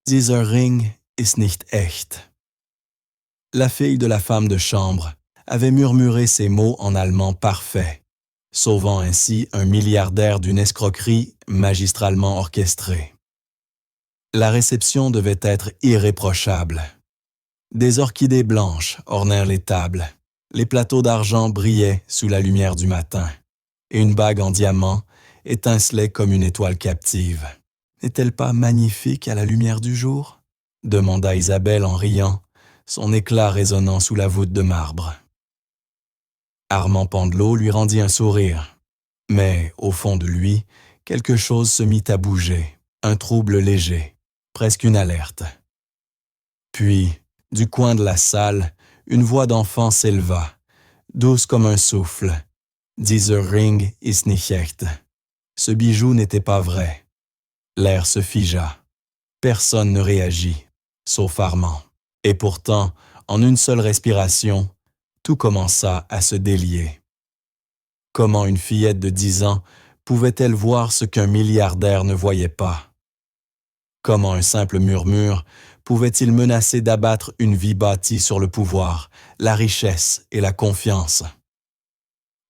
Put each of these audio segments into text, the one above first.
Dieser Ring ist nicht echt. La fille de la femme de chambre avait murmuré ces mots en allemand parfait, sauvant ainsi un milliardaire d'une escroquerie magistralement orchestrée. La réception devait être irréprochable. Des orchidées blanches ornèrent les tables, les plateaux d'argent brillaient sous la lumière du matin, et une bague en diamant étincelait comme une étoile captive. « N'est-elle pas magnifique à la lumière du jour ?» demanda Isabelle en riant, son éclat résonnant sous la voûte de marbre. Armand Pendelot lui rendit un sourire, mais au fond de lui, quelque chose se mit à bouger, un trouble léger, presque une alerte. Puis, du coin de la salle, une voix d'enfant s'éleva, douce comme un souffle. « Dieser Ring ist nicht echt. » Ce bijou n'était pas vrai. L'air se figea. Personne ne réagit, sauf Armand. Et pourtant, en une seule respiration, tout commença à se délier. Comment une fillette de 10 ans pouvait-elle voir ce qu'un milliardaire ne voyait pas? Comment un simple murmure pouvait-il menacer d'abattre une vie bâtie sur le pouvoir, la richesse et la confiance?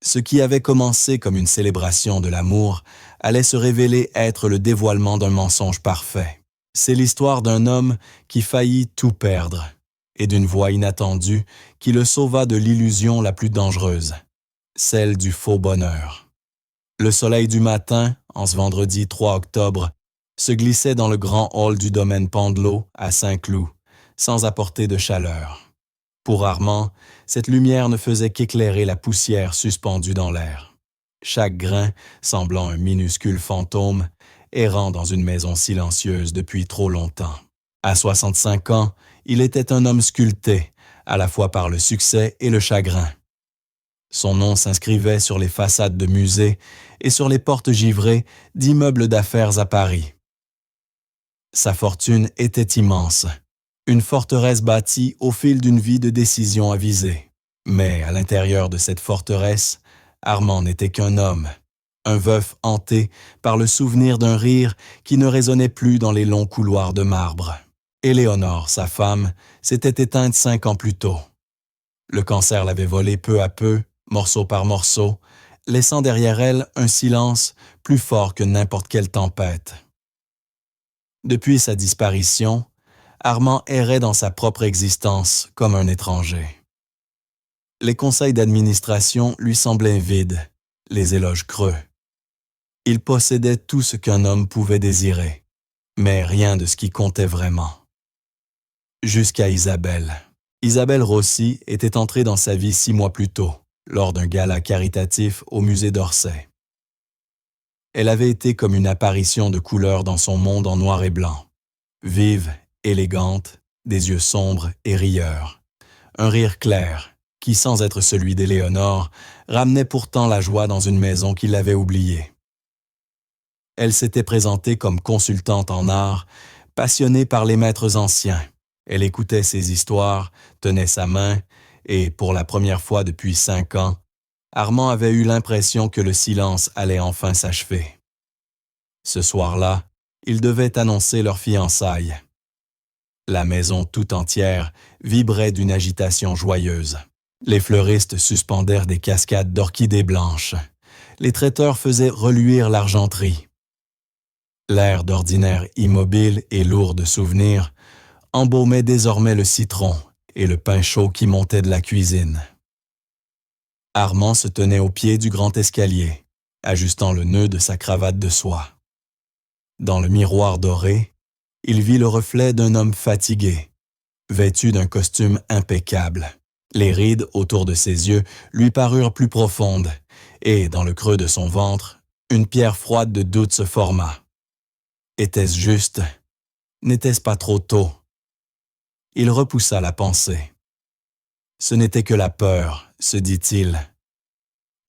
Ce qui avait commencé comme une célébration de l'amour allait se révéler être le dévoilement d'un mensonge parfait. C'est l'histoire d'un homme qui faillit tout perdre et d'une voix inattendue qui le sauva de l'illusion la plus dangereuse, celle du faux bonheur. Le soleil du matin, en ce vendredi 3 octobre, se glissait dans le grand hall du domaine Pendelot à Saint-Cloud, sans apporter de chaleur. Pour Armand, cette lumière ne faisait qu'éclairer la poussière suspendue dans l'air. Chaque grain semblant un minuscule fantôme, errant dans une maison silencieuse depuis trop longtemps. À 65 ans, il était un homme sculpté, à la fois par le succès et le chagrin. Son nom s'inscrivait sur les façades de musées et sur les portes givrées d'immeubles d'affaires à Paris. Sa fortune était immense, une forteresse bâtie au fil d'une vie de décisions avisées. Mais à l'intérieur de cette forteresse, Armand n'était qu'un homme, un veuf hanté par le souvenir d'un rire qui ne résonnait plus dans les longs couloirs de marbre. Éléonore, sa femme, s'était éteinte 5 ans plus tôt. Le cancer l'avait volée peu à peu, morceau par morceau, laissant derrière elle un silence plus fort que n'importe quelle tempête. Depuis sa disparition, Armand errait dans sa propre existence comme un étranger. Les conseils d'administration lui semblaient vides, les éloges creux. Il possédait tout ce qu'un homme pouvait désirer, mais rien de ce qui comptait vraiment. Jusqu'à Isabelle. Isabelle Rossi était entrée dans sa vie 6 mois plus tôt, lors d'un gala caritatif au musée d'Orsay. Elle avait été comme une apparition de couleur dans son monde en noir et blanc. Vive, élégante, des yeux sombres et rieurs. Un rire clair, qui sans être celui d'Éléonore, ramenait pourtant la joie dans une maison qui l'avait oubliée. Elle s'était présentée comme consultante en art, passionnée par les maîtres anciens. Elle écoutait ses histoires, tenait sa main, et pour la première fois depuis 5 ans, Armand avait eu l'impression que le silence allait enfin s'achever. Ce soir-là, ils devaient annoncer leur fiançailles. La maison tout entière vibrait d'une agitation joyeuse. Les fleuristes suspendèrent des cascades d'orchidées blanches. Les traiteurs faisaient reluire l'argenterie. L'air d'ordinaire immobile et lourd de souvenirs embaumait désormais le citron et le pain chaud qui montait de la cuisine. Armand se tenait au pied du grand escalier, ajustant le nœud de sa cravate de soie. Dans le miroir doré, il vit le reflet d'un homme fatigué, vêtu d'un costume impeccable. Les rides autour de ses yeux lui parurent plus profondes, et dans le creux de son ventre, une pierre froide de doute se forma. Était-ce juste? N'était-ce pas trop tôt? Il repoussa la pensée. Ce n'était que la peur, se dit-il.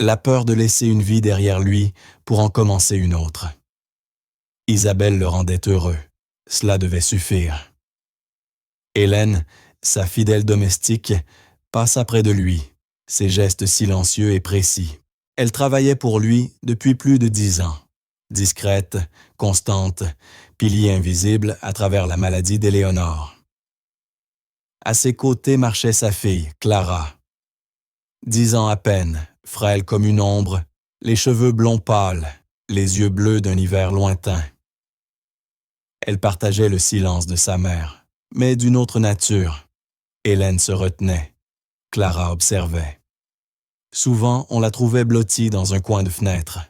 La peur de laisser une vie derrière lui pour en commencer une autre. Isabelle le rendait heureux. Cela devait suffire. Hélène, sa fidèle domestique, passa près de lui, ses gestes silencieux et précis. Elle travaillait pour lui depuis plus de 10 ans. discrète, constante, pilier invisible à travers la maladie d'Éléonore. À ses côtés marchait sa fille, Clara. 10 ans à peine, frêle comme une ombre, les cheveux blonds pâles, les yeux bleus d'un hiver lointain. Elle partageait le silence de sa mère, mais d'une autre nature. Hélène se retenait. Clara observait. Souvent, on la trouvait blottie dans un coin de fenêtre,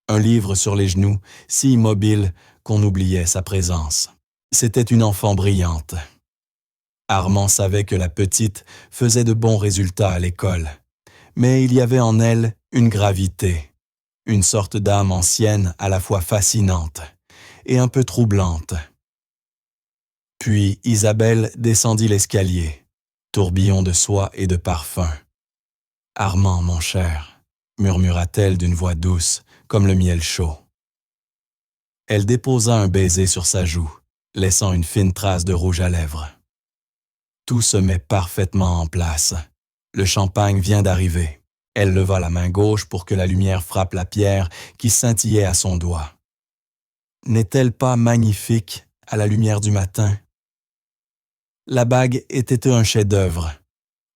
un livre sur les genoux, si immobile qu'on oubliait sa présence. C'était une enfant brillante. Armand savait que la petite faisait de bons résultats à l'école, mais il y avait en elle une gravité, une sorte d'âme ancienne à la fois fascinante et un peu troublante. Puis Isabelle descendit l'escalier, tourbillon de soie et de parfum. « Armand, mon cher », murmura-t-elle d'une voix douce, comme le miel chaud. Elle déposa un baiser sur sa joue, laissant une fine trace de rouge à lèvres. Tout se met parfaitement en place. Le champagne vient d'arriver. Elle leva la main gauche pour que la lumière frappe la pierre qui scintillait à son doigt. N'est-elle pas magnifique à la lumière du matin? La bague était un chef-d'œuvre,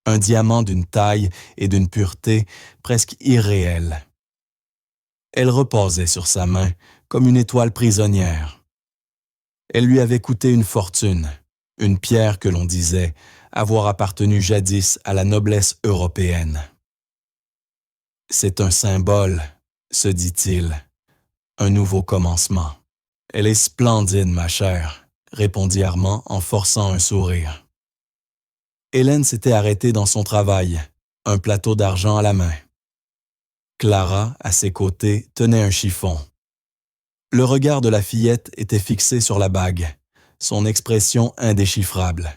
un diamant d'une taille et d'une pureté presque irréelle. Elle reposait sur sa main comme une étoile prisonnière. Elle lui avait coûté une fortune, une pierre que l'on disait avoir appartenu jadis à la noblesse européenne. « C'est un symbole, se dit-il, un nouveau commencement. »« Elle est splendide, ma chère, » répondit Armand en forçant un sourire. Hélène s'était arrêtée dans son travail, un plateau d'argent à la main. Clara, à ses côtés, tenait un chiffon. Le regard de la fillette était fixé sur la bague, son expression indéchiffrable.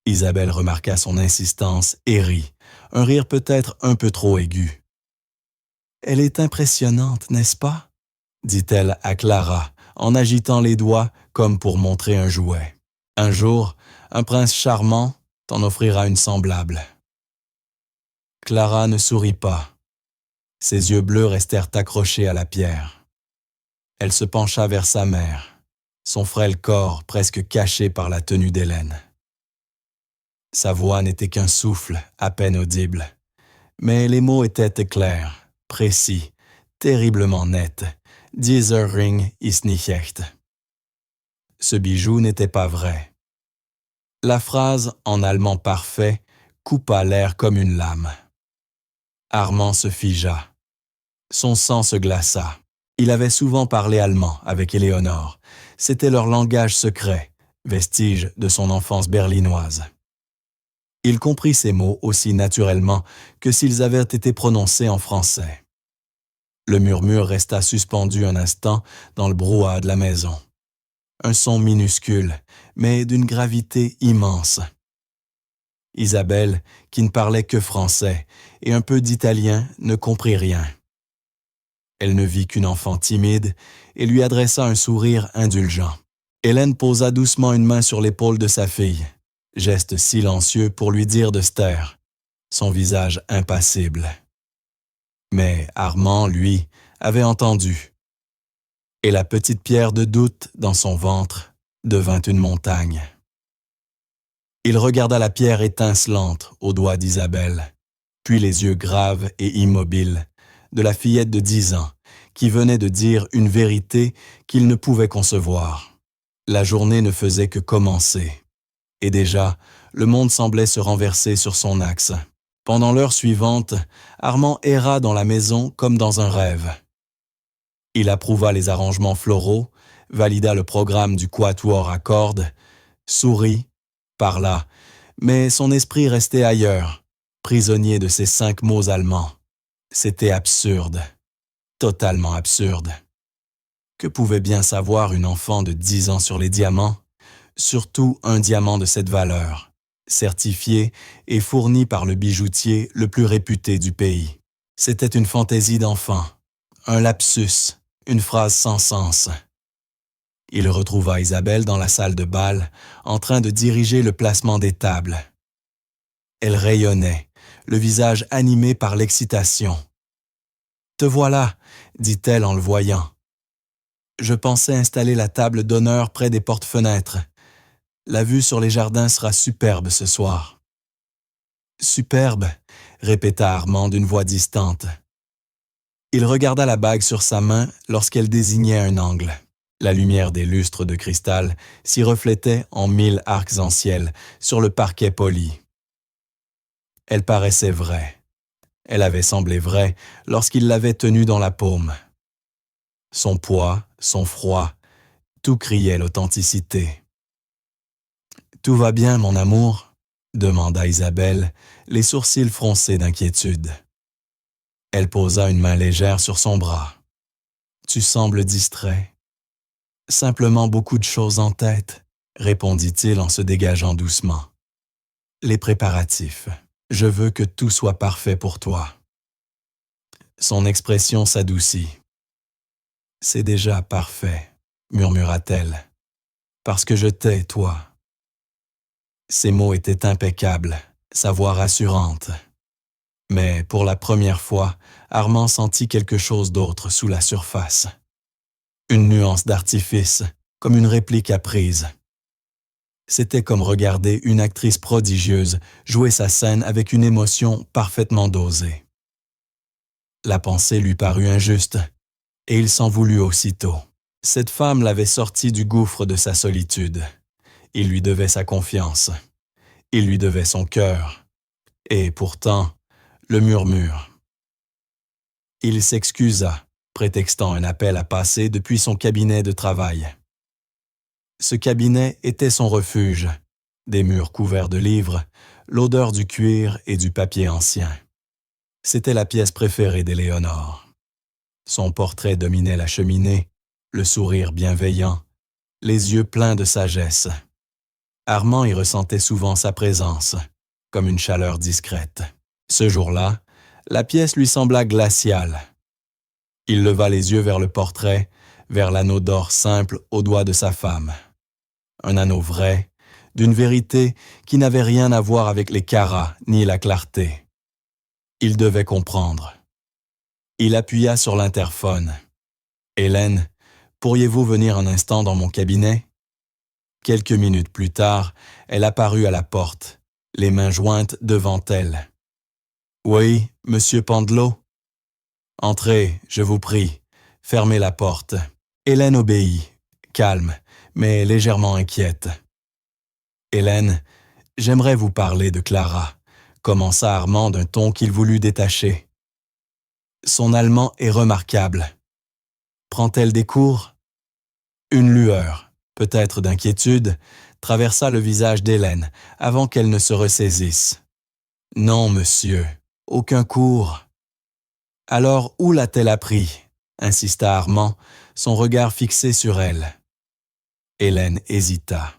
Isabelle remarqua son insistance et rit, un rire peut-être un peu trop aigu. « Elle est impressionnante, n'est-ce pas ?» dit-elle à Clara, en agitant les doigts comme pour montrer un jouet. « Un jour, un prince charmant t'en offrira une semblable. » Clara ne sourit pas. Ses yeux bleus restèrent accrochés à la pierre. Elle se pencha vers sa mère, son frêle corps presque caché par la tenue d'Hélène. Sa voix n'était qu'un souffle, à peine audible, mais les mots étaient clairs, précis, terriblement nets. « Dieser Ring ist nicht echt. » Ce bijou n'était pas vrai. La phrase, en allemand parfait, coupa l'air comme une lame. Armand se figea. Son sang se glaça. Il avait souvent parlé allemand avec Éléonore. C'était leur langage secret, vestige de son enfance berlinoise. Il comprit ces mots aussi naturellement que s'ils avaient été prononcés en français. Le murmure resta suspendu un instant dans le brouhaha de la maison. Un son minuscule, mais d'une gravité immense. Isabelle, qui ne parlait que français et un peu d'italien, ne comprit rien. Elle ne vit qu'une enfant timide et lui adressa un sourire indulgent. Hélène posa doucement une main sur l'épaule de sa fille, geste silencieux pour lui dire de se taire, son visage impassible. Mais Armand, lui, avait entendu. Et la petite pierre de doute dans son ventre devint une montagne. Il regarda la pierre étincelante aux doigts d'Isabelle, puis les yeux graves et immobiles de la fillette de 10 ans qui venait de dire une vérité qu'il ne pouvait concevoir. La journée ne faisait que commencer. Et déjà, le monde semblait se renverser sur son axe. Pendant l'heure suivante, Armand erra dans la maison comme dans un rêve. Il approuva les arrangements floraux, valida le programme du quatuor à cordes, sourit, parla, mais son esprit restait ailleurs, prisonnier de ces 5 mots allemands. C'était absurde, totalement absurde. Que pouvait bien savoir une enfant de 10 ans sur les diamants, surtout un diamant de cette valeur, certifié et fourni par le bijoutier le plus réputé du pays? C'était une fantaisie d'enfant, un lapsus, une phrase sans sens. Il retrouva Isabelle dans la salle de bal, en train de diriger le placement des tables. Elle rayonnait, le visage animé par l'excitation. « Te voilà », dit-elle en le voyant. Je pensais installer la table d'honneur près des portes-fenêtres. La vue sur les jardins sera superbe ce soir. Superbe, répéta Armand d'une voix distante. Il regarda la bague sur sa main lorsqu'elle désignait un angle. La lumière des lustres de cristal s'y reflétait en 1000 arcs-en-ciel sur le parquet poli. Elle paraissait vraie. Elle avait semblé vraie lorsqu'il l'avait tenue dans la paume. Son poids, son froid, tout criait l'authenticité. « Tout va bien, mon amour ?» demanda Isabelle, les sourcils froncés d'inquiétude. Elle posa une main légère sur son bras. « Tu sembles distrait. »« Simplement beaucoup de choses en tête, » répondit-il en se dégageant doucement. « Les préparatifs. Je veux que tout soit parfait pour toi. » Son expression s'adoucit. « C'est déjà parfait, » murmura-t-elle, « parce que je t'ai, toi. » Ses mots étaient impeccables, sa voix rassurante. Mais pour la première fois, Armand sentit quelque chose d'autre sous la surface. Une nuance d'artifice, comme une réplique apprise. C'était comme regarder une actrice prodigieuse jouer sa scène avec une émotion parfaitement dosée. La pensée lui parut injuste, et il s'en voulut aussitôt. Cette femme l'avait sorti du gouffre de sa solitude. Il lui devait sa confiance. Il lui devait son cœur. Et pourtant, le murmure. Il s'excusa, prétextant un appel à passer depuis son cabinet de travail. Ce cabinet était son refuge, des murs couverts de livres, l'odeur du cuir et du papier ancien. C'était la pièce préférée d'Éléonore. Son portrait dominait la cheminée, le sourire bienveillant, les yeux pleins de sagesse. Armand y ressentait souvent sa présence, comme une chaleur discrète. Ce jour-là, la pièce lui sembla glaciale. Il leva les yeux vers le portrait, vers l'anneau d'or simple au doigt de sa femme. Un anneau vrai, d'une vérité qui n'avait rien à voir avec les carats ni la clarté. Il devait comprendre. Il appuya sur l'interphone. « Hélène, pourriez-vous venir un instant dans mon cabinet ?» Quelques minutes plus tard, elle apparut à la porte, les mains jointes devant elle. « Oui, monsieur Pendelot ?»« Entrez, je vous prie. Fermez la porte. » Hélène obéit, calme, mais légèrement inquiète. « Hélène, j'aimerais vous parler de Clara », commença Armand d'un ton qu'il voulut détacher. « Son allemand est remarquable. Prend-elle des cours ?» Une lueur, peut-être d'inquiétude, traversa le visage d'Hélène avant qu'elle ne se ressaisisse. « Non, monsieur, aucun cours. »« Alors où l'a-t-elle appris ?» insista Armand, son regard fixé sur elle. Hélène hésita.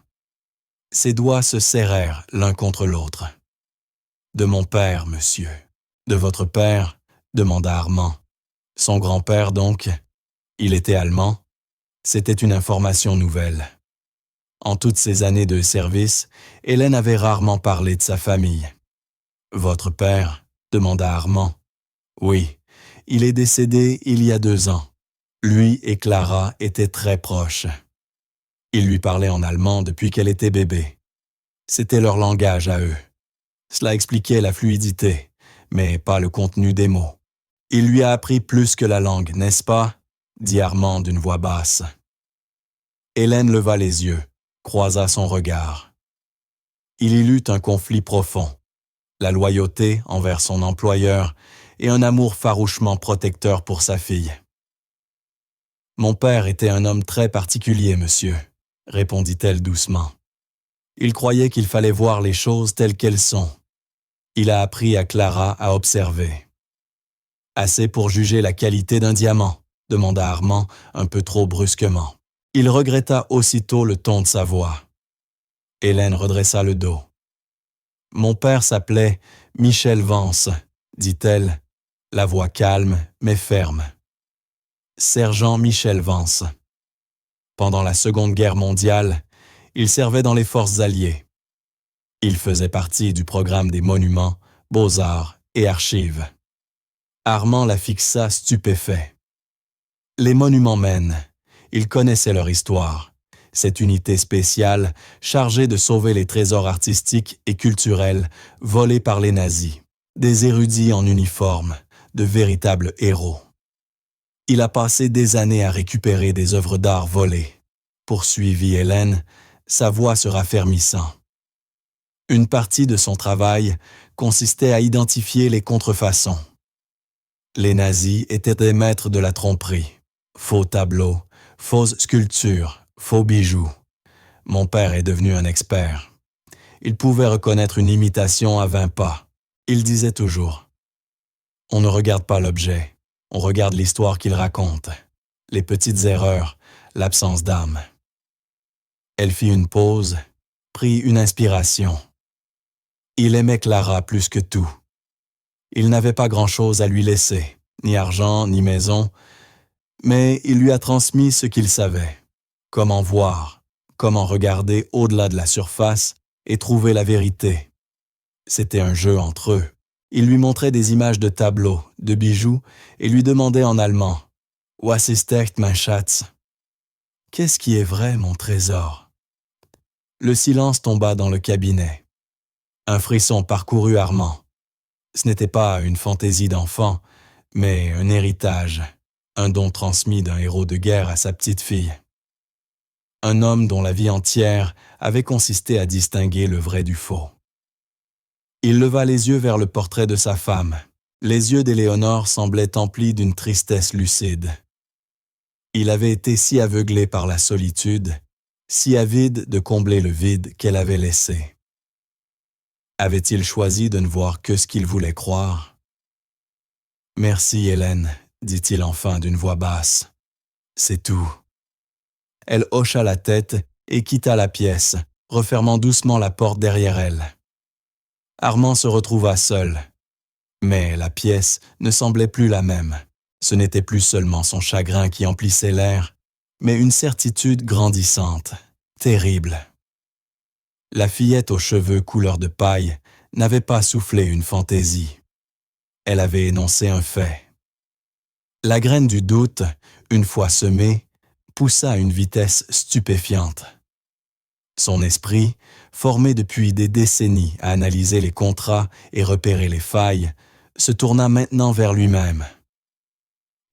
Ses doigts se serrèrent l'un contre l'autre. « De mon père, monsieur. »« De votre père ?» demanda Armand. « Son grand-père, donc. Il était allemand. » C'était une information nouvelle. En toutes ces années de service, Hélène avait rarement parlé de sa famille. « Votre père ?» demanda Armand. « Oui, il est décédé il y a 2 ans. Lui et Clara étaient très proches. Il lui parlait en allemand depuis qu'elle était bébé. C'était leur langage à eux. Cela expliquait la fluidité, mais pas le contenu des mots. Il lui a appris plus que la langue, n'est-ce pas ?» dit Armand d'une voix basse. Hélène leva les yeux, croisa son regard. Il y eut un conflit profond, la loyauté envers son employeur et un amour farouchement protecteur pour sa fille. « Mon père était un homme très particulier, monsieur, » répondit-elle doucement. « Il croyait qu'il fallait voir les choses telles qu'elles sont. Il a appris à Clara à observer. »« Assez pour juger la qualité d'un diamant ?» demanda Armand un peu trop brusquement. Il regretta aussitôt le ton de sa voix. Hélène redressa le dos. « Mon père s'appelait Michel Vance, » dit-elle, la voix calme mais ferme. « Sergent Michel Vance. Pendant la Seconde Guerre mondiale, il servait dans les forces alliées. Il faisait partie du programme des monuments, beaux-arts et archives. » Armand la fixa stupéfait. « Les monuments mènent. Il connaissait leur histoire. Cette unité spéciale, chargée de sauver les trésors artistiques et culturels volés par les nazis. Des érudits en uniforme, de véritables héros. Il a passé des années à récupérer des œuvres d'art volées, poursuivit Hélène, sa voix se raffermissant. Une partie de son travail consistait à identifier les contrefaçons. Les nazis étaient des maîtres de la tromperie. Faux tableaux, fausses sculptures, faux bijoux. Mon père est devenu un expert. Il pouvait reconnaître une imitation à 20 pas. Il disait toujours « On ne regarde pas l'objet, on regarde l'histoire qu'il raconte, les petites erreurs, l'absence d'âme. » Elle fit une pause, prit une inspiration. Il aimait Clara plus que tout. Il n'avait pas grand-chose à lui laisser, ni argent, ni maison, mais il lui a transmis ce qu'il savait. Comment voir, comment regarder au-delà de la surface et trouver la vérité. C'était un jeu entre eux. Il lui montrait des images de tableaux, de bijoux, et lui demandait en allemand « Was ist echt, mein Schatz ?» Qu'est-ce qui est vrai, mon trésor? Le silence tomba dans le cabinet. Un frisson parcourut Armand. Ce n'était pas une fantaisie d'enfant, mais un héritage, un don transmis d'un héros de guerre à sa petite fille. Un homme dont la vie entière avait consisté à distinguer le vrai du faux. Il leva les yeux vers le portrait de sa femme. Les yeux d'Éléonore semblaient emplis d'une tristesse lucide. Il avait été si aveuglé par la solitude, si avide de combler le vide qu'elle avait laissé. Avait-il choisi de ne voir que ce qu'il voulait croire? « Merci, Hélène, dit-il enfin d'une voix basse. C'est tout. » Elle hocha la tête et quitta la pièce, refermant doucement la porte derrière elle. Armand se retrouva seul. Mais la pièce ne semblait plus la même. Ce n'était plus seulement son chagrin qui emplissait l'air, mais une certitude grandissante, terrible. La fillette aux cheveux couleur de paille n'avait pas soufflé une fantaisie. Elle avait énoncé un fait. La graine du doute, une fois semée, poussa à une vitesse stupéfiante. Son esprit, formé depuis des décennies à analyser les contrats et repérer les failles, se tourna maintenant vers lui-même.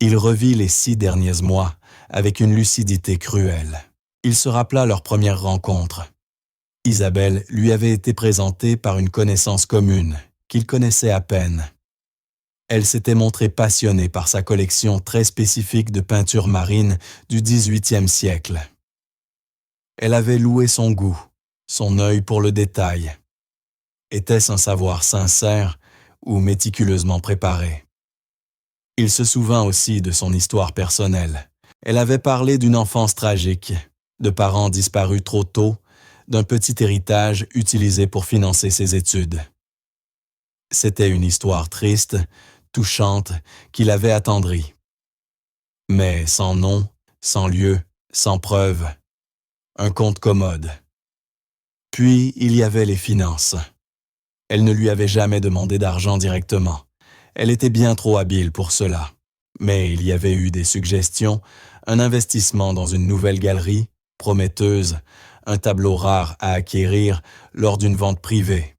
Il revit les 6 derniers mois avec une lucidité cruelle. Il se rappela leur première rencontre. Isabelle lui avait été présentée par une connaissance commune, qu'il connaissait à peine. Elle s'était montrée passionnée par sa collection très spécifique de peintures marines du XVIIIe siècle. Elle avait loué son goût, son œil pour le détail. Était-ce un savoir sincère ou méticuleusement préparé? Il se souvint aussi de son histoire personnelle. Elle avait parlé d'une enfance tragique, de parents disparus trop tôt, d'un petit héritage utilisé pour financer ses études. C'était une histoire triste, touchante, qui l'avait attendrie. Mais sans nom, sans lieu, sans preuve. Un conte commode. Puis, il y avait les finances. Elle ne lui avait jamais demandé d'argent directement. Elle était bien trop habile pour cela. Mais il y avait eu des suggestions, un investissement dans une nouvelle galerie, prometteuse, un tableau rare à acquérir lors d'une vente privée.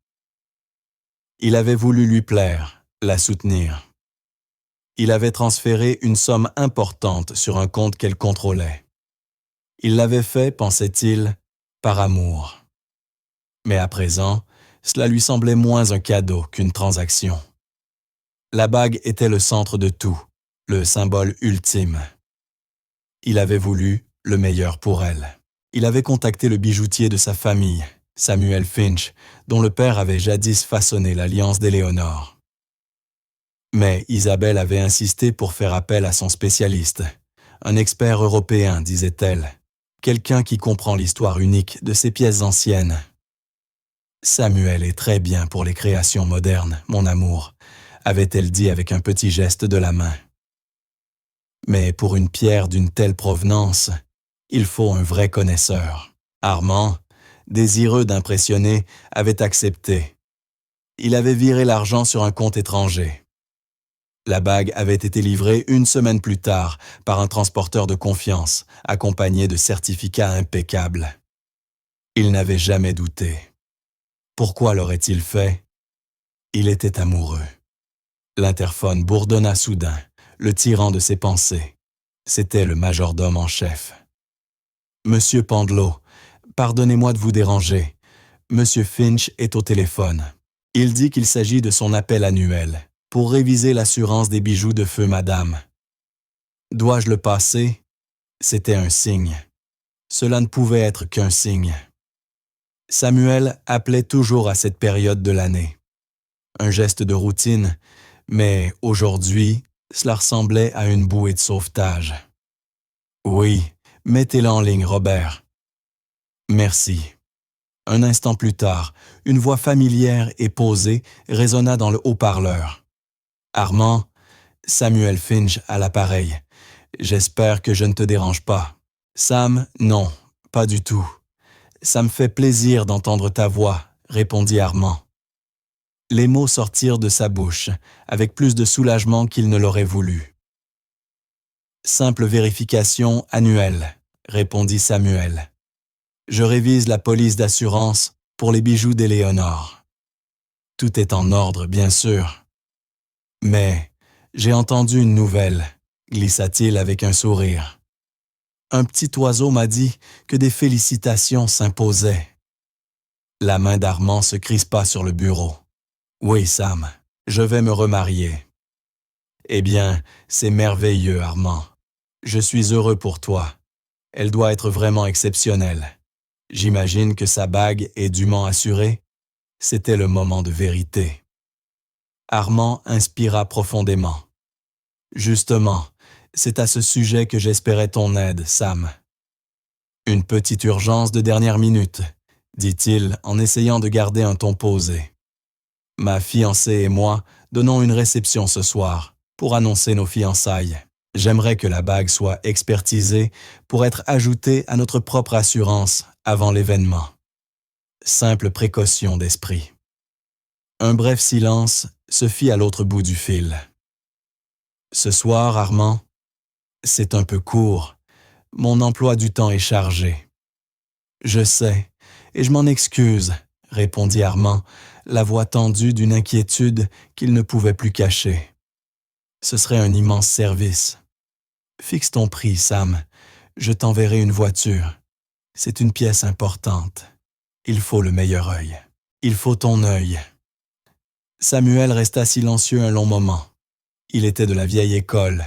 Il avait voulu lui plaire, la soutenir. Il avait transféré une somme importante sur un compte qu'elle contrôlait. Il l'avait fait, pensait-il, par amour. Mais à présent, cela lui semblait moins un cadeau qu'une transaction. La bague était le centre de tout, le symbole ultime. Il avait voulu le meilleur pour elle. Il avait contacté le bijoutier de sa famille, Samuel Finch, dont le père avait jadis façonné l'alliance d'Éléonore. Mais Isabelle avait insisté pour faire appel à son spécialiste, un expert européen, disait-elle, quelqu'un qui comprend l'histoire unique de ces pièces anciennes. Samuel est très bien pour les créations modernes, mon amour, avait-elle dit avec un petit geste de la main. Mais pour une pierre d'une telle provenance, il faut un vrai connaisseur. Armand, désireux d'impressionner, avait accepté. Il avait viré l'argent sur un compte étranger. La bague avait été livrée une semaine plus tard par un transporteur de confiance, accompagné de certificats impeccables. Il n'avait jamais douté. Pourquoi l'aurait-il fait? Il était amoureux. L'interphone bourdonna soudain, le tirant de ses pensées. C'était le majordome en chef. « Monsieur Pendelot, pardonnez-moi de vous déranger. Monsieur Finch est au téléphone. Il dit qu'il s'agit de son appel annuel pour réviser l'assurance des bijoux de feu madame. Dois-je le passer? » C'était un signe. Cela ne pouvait être qu'un signe. Samuel appelait toujours à cette période de l'année. Un geste de routine, mais aujourd'hui, cela ressemblait à une bouée de sauvetage. « Oui, mettez-le en ligne, Robert. »« Merci. » Un instant plus tard, une voix familière et posée résonna dans le haut-parleur. « Armand, Samuel Finch à l'appareil. J'espère que je ne te dérange pas. »« Sam, non, pas du tout. Ça me fait plaisir d'entendre ta voix, » répondit Armand. Les mots sortirent de sa bouche, avec plus de soulagement qu'il ne l'aurait voulu. « Simple vérification annuelle, » répondit Samuel. « Je révise la police d'assurance pour les bijoux d'Éléonore. Tout est en ordre, bien sûr. Mais j'ai entendu une nouvelle, » glissa-t-il avec un sourire. « Un petit oiseau m'a dit que des félicitations s'imposaient. » La main d'Armand se crispa sur le bureau. « Oui, Sam, je vais me remarier. »« Eh bien, c'est merveilleux, Armand. Je suis heureux pour toi. Elle doit être vraiment exceptionnelle. J'imagine que sa bague est dûment assurée. » C'était le moment de vérité. Armand inspira profondément. « Justement, c'est à ce sujet que j'espérais ton aide, Sam. »« Une petite urgence de dernière minute, » dit-il en essayant de garder un ton posé. « Ma fiancée et moi donnons une réception ce soir pour annoncer nos fiançailles. J'aimerais que la bague soit expertisée pour être ajoutée à notre propre assurance avant l'événement. Simple précaution d'esprit. » Un bref silence se fit à l'autre bout du fil. « Ce soir, Armand, c'est un peu court. Mon emploi du temps est chargé. »« Je sais, et je m'en excuse, » répondit Armand, la voix tendue d'une inquiétude qu'il ne pouvait plus cacher. « Ce serait un immense service. Fixe ton prix, Sam. Je t'enverrai une voiture. C'est une pièce importante. Il faut le meilleur œil. Il faut ton œil. » Samuel resta silencieux un long moment. Il était de la vieille école.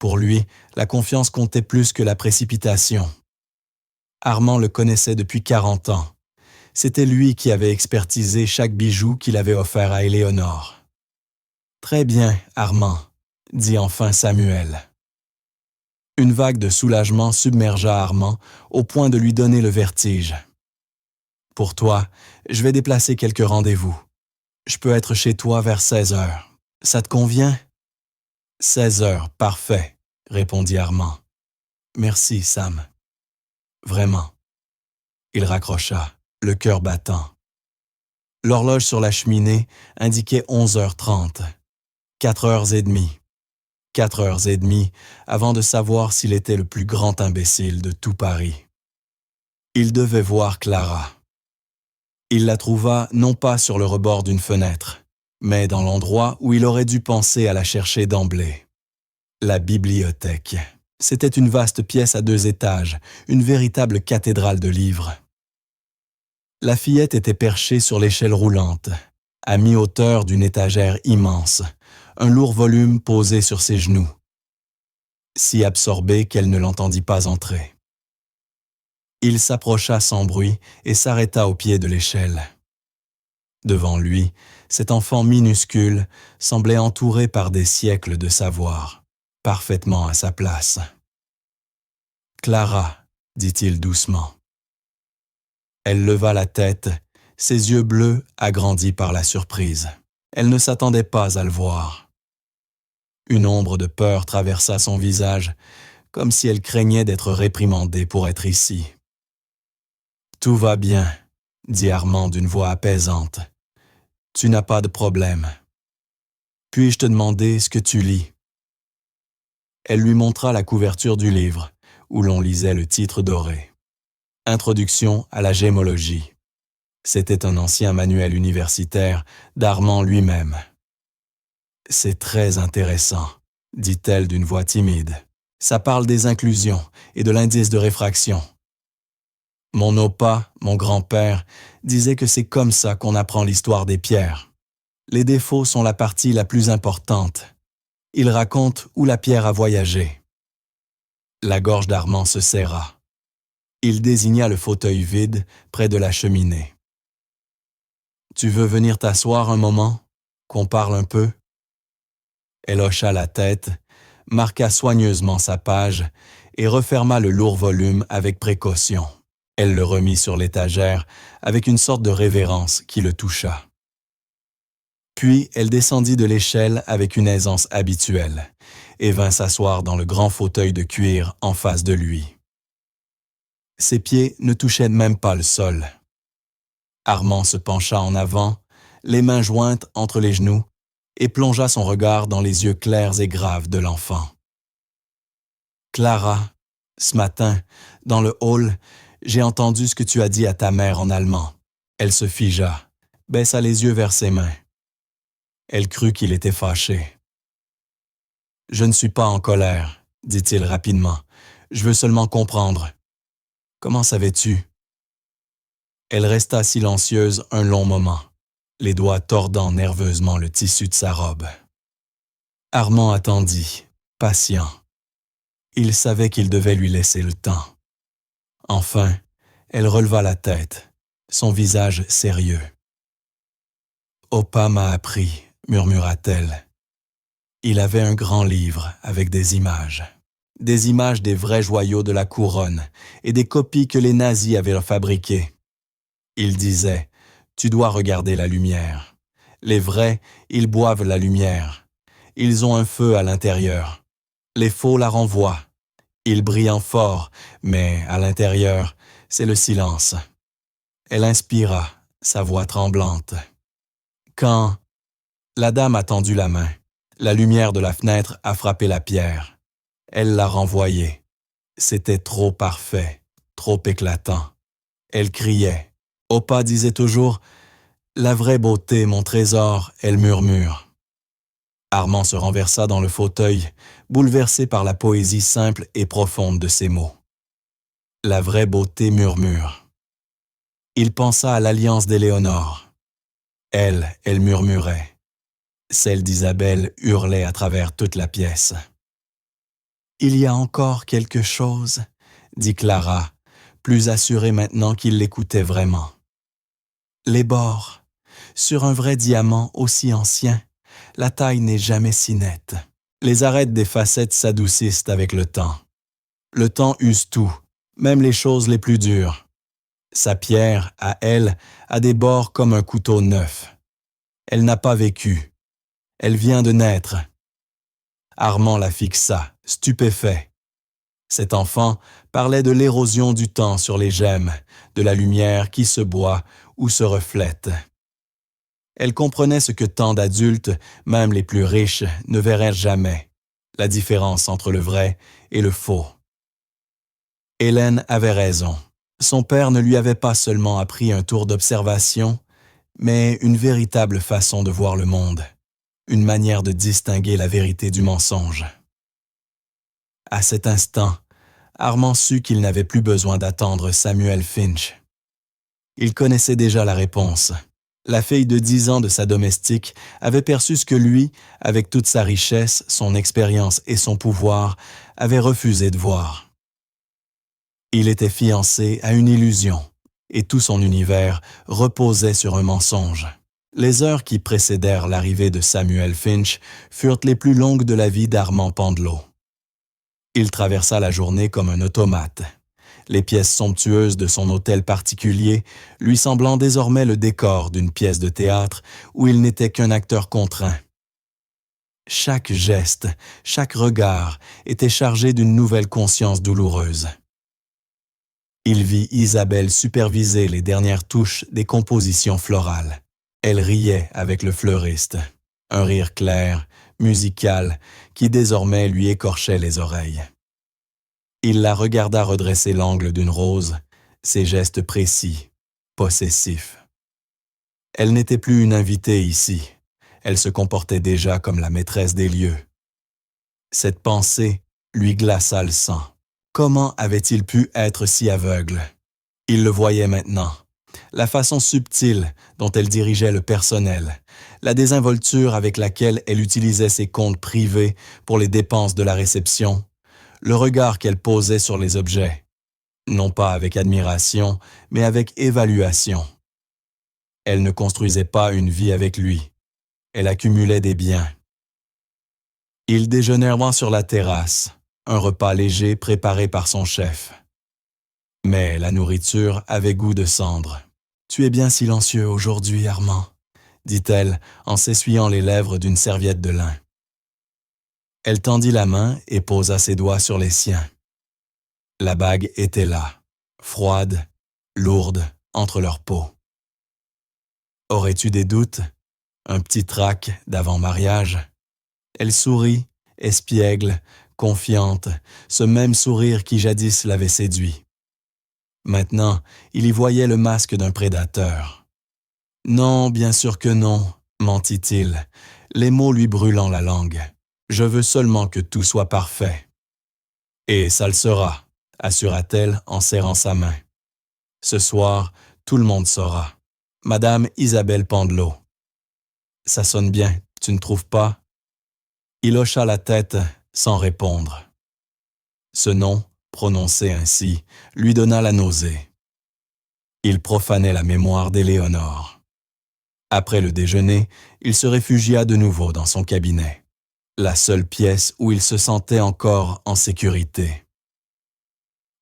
Pour lui, la confiance comptait plus que la précipitation. Armand le connaissait depuis 40 ans. C'était lui qui avait expertisé chaque bijou qu'il avait offert à Éléonore. « Très bien, Armand, » dit enfin Samuel. Une vague de soulagement submergea Armand au point de lui donner le vertige. « Pour toi, je vais déplacer quelques rendez-vous. Je peux être chez toi vers 16 heures. Ça te convient? » « 16 heures, parfait, » répondit Armand. « Merci, Sam. Vraiment. » Il raccrocha, le cœur battant. L'horloge sur la cheminée indiquait 11h30. 4h30. 4h30 avant de savoir s'il était le plus grand imbécile de tout Paris. Il devait voir Clara. Il la trouva non pas sur le rebord d'une fenêtre, mais dans l'endroit où il aurait dû penser à la chercher d'emblée. La bibliothèque. C'était une vaste pièce à 2 étages, une véritable cathédrale de livres. La fillette était perchée sur l'échelle roulante, à mi-hauteur d'une étagère immense, un lourd volume posé sur ses genoux, si absorbée qu'elle ne l'entendit pas entrer. Il s'approcha sans bruit et s'arrêta au pied de l'échelle. Devant lui, cet enfant minuscule semblait entouré par des siècles de savoir, parfaitement à sa place. « Clara, » dit-il doucement. Elle leva la tête, ses yeux bleus agrandis par la surprise. Elle ne s'attendait pas à le voir. Une ombre de peur traversa son visage, comme si elle craignait d'être réprimandée pour être ici. « Tout va bien, » dit Armand d'une voix apaisante. « Tu n'as pas de problème. » Puis-je te demander ce que tu lis? Elle lui montra la couverture du livre, où l'on lisait le titre doré. Introduction à la gémologie. C'était un ancien manuel universitaire d'Armand lui-même. C'est très intéressant, dit-elle d'une voix timide. Ça parle des inclusions et de l'indice de réfraction. Mon opa, mon grand-père, disait que c'est comme ça qu'on apprend l'histoire des pierres. Les défauts sont la partie la plus importante. Il raconte où la pierre a voyagé. La gorge d'Armand se serra. Il désigna le fauteuil vide près de la cheminée. « Tu veux venir t'asseoir un moment, qu'on parle un peu ?» Elle hocha la tête, marqua soigneusement sa page et referma le lourd volume avec précaution. Elle le remit sur l'étagère avec une sorte de révérence qui le toucha. Puis elle descendit de l'échelle avec une aisance habituelle et vint s'asseoir dans le grand fauteuil de cuir en face de lui. Ses pieds ne touchaient même pas le sol. Armand se pencha en avant, les mains jointes entre les genoux, et plongea son regard dans les yeux clairs et graves de l'enfant. « Clara, ce matin, dans le hall, j'ai entendu ce que tu as dit à ta mère en allemand. » Elle se figea, baissa les yeux vers ses mains. Elle crut qu'il était fâché. « Je ne suis pas en colère, » dit-il rapidement. « Je veux seulement comprendre. Comment savais-tu? » Elle resta silencieuse un long moment, les doigts tordant nerveusement le tissu de sa robe. Armand attendit, patient. Il savait qu'il devait lui laisser le temps. Enfin, elle releva la tête, son visage sérieux. « Opa m'a appris, » murmura-t-elle. Il avait un grand livre avec des images des vrais joyaux de la couronne et des copies que les nazis avaient fabriquées. Il disait, « Tu dois regarder la lumière. Les vrais, ils boivent la lumière. Ils ont un feu à l'intérieur. Les faux la renvoient. Ils brillent en fort, mais à l'intérieur, c'est le silence. » Elle inspira, sa voix tremblante. Quand la dame a tendu la main, la lumière de la fenêtre a frappé la pierre. Elle l'a renvoyée. C'était trop parfait, trop éclatant. Elle criait. Opa disait toujours « La vraie beauté, mon trésor, elle murmure. » Armand se renversa dans le fauteuil, bouleversé par la poésie simple et profonde de ces mots. La vraie beauté murmure. Il pensa à l'alliance d'Éléonore. Elle murmurait. Celle d'Isabelle hurlait à travers toute la pièce. « Il y a encore quelque chose, » dit Clara, plus assurée maintenant qu'il l'écoutait vraiment. Les bords. Sur un vrai diamant aussi ancien, la taille n'est jamais si nette. Les arêtes des facettes s'adoucissent avec le temps. Le temps use tout, même les choses les plus dures. Sa pierre, à elle, a des bords comme un couteau neuf. Elle n'a pas vécu. Elle vient de naître. Armand la fixa, stupéfait. Cet enfant parlait de l'érosion du temps sur les gemmes, de la lumière qui se boit ou se reflète. Elle comprenait ce que tant d'adultes, même les plus riches, ne verraient jamais, la différence entre le vrai et le faux. Hélène avait raison. Son père ne lui avait pas seulement appris un tour d'observation, mais une véritable façon de voir le monde, une manière de distinguer la vérité du mensonge. À cet instant, Armand sut qu'il n'avait plus besoin d'attendre Samuel Finch. Il connaissait déjà la réponse. La fille de 10 ans de sa domestique avait perçu ce que lui, avec toute sa richesse, son expérience et son pouvoir, avait refusé de voir. Il était fiancé à une illusion, et tout son univers reposait sur un mensonge. Les heures qui précédèrent l'arrivée de Samuel Finch furent les plus longues de la vie d'Armand Pendelot. Il traversa la journée comme un automate, les pièces somptueuses de son hôtel particulier lui semblant désormais le décor d'une pièce de théâtre où il n'était qu'un acteur contraint. Chaque geste, chaque regard était chargé d'une nouvelle conscience douloureuse. Il vit Isabelle superviser les dernières touches des compositions florales. Elle riait avec le fleuriste. un rire clair, musical, qui désormais lui écorchait les oreilles. Il la regarda redresser l'angle d'une rose, ses gestes précis, possessifs. Elle n'était plus une invitée ici, elle se comportait déjà comme la maîtresse des lieux. Cette pensée lui glaça le sang. Comment avait-il pu être si aveugle? Il le voyait maintenant. La façon subtile dont elle dirigeait le personnel, la désinvolture avec laquelle elle utilisait ses comptes privés pour les dépenses de la réception, le regard qu'elle posait sur les objets, non pas avec admiration, mais avec évaluation. Elle ne construisait pas une vie avec lui, elle accumulait des biens. Ils déjeunèrent sur la terrasse, un repas léger préparé par son chef. Mais la nourriture avait goût de cendre. « Tu es bien silencieux aujourd'hui, Armand, » dit-elle en s'essuyant les lèvres d'une serviette de lin. Elle tendit la main et posa ses doigts sur les siens. La bague était là, froide, lourde, entre leurs peaux. Aurais-tu des doutes? Un petit trac d'avant-mariage? Elle sourit, espiègle, confiante, ce même sourire qui jadis l'avait séduit. Maintenant, il y voyait le masque d'un prédateur. « Non, bien sûr que non, » mentit-il, les mots lui brûlant la langue. « Je veux seulement que tout soit parfait. »« Et ça le sera, » assura-t-elle en serrant sa main. « Ce soir, tout le monde saura. Madame Isabelle Pendelot. »« Ça sonne bien, tu ne trouves pas? » Il hocha la tête sans répondre. Ce nom, prononcé ainsi, lui donna la nausée. Il profanait la mémoire d'Éléonore. Après le déjeuner, il se réfugia de nouveau dans son cabinet, la seule pièce où il se sentait encore en sécurité.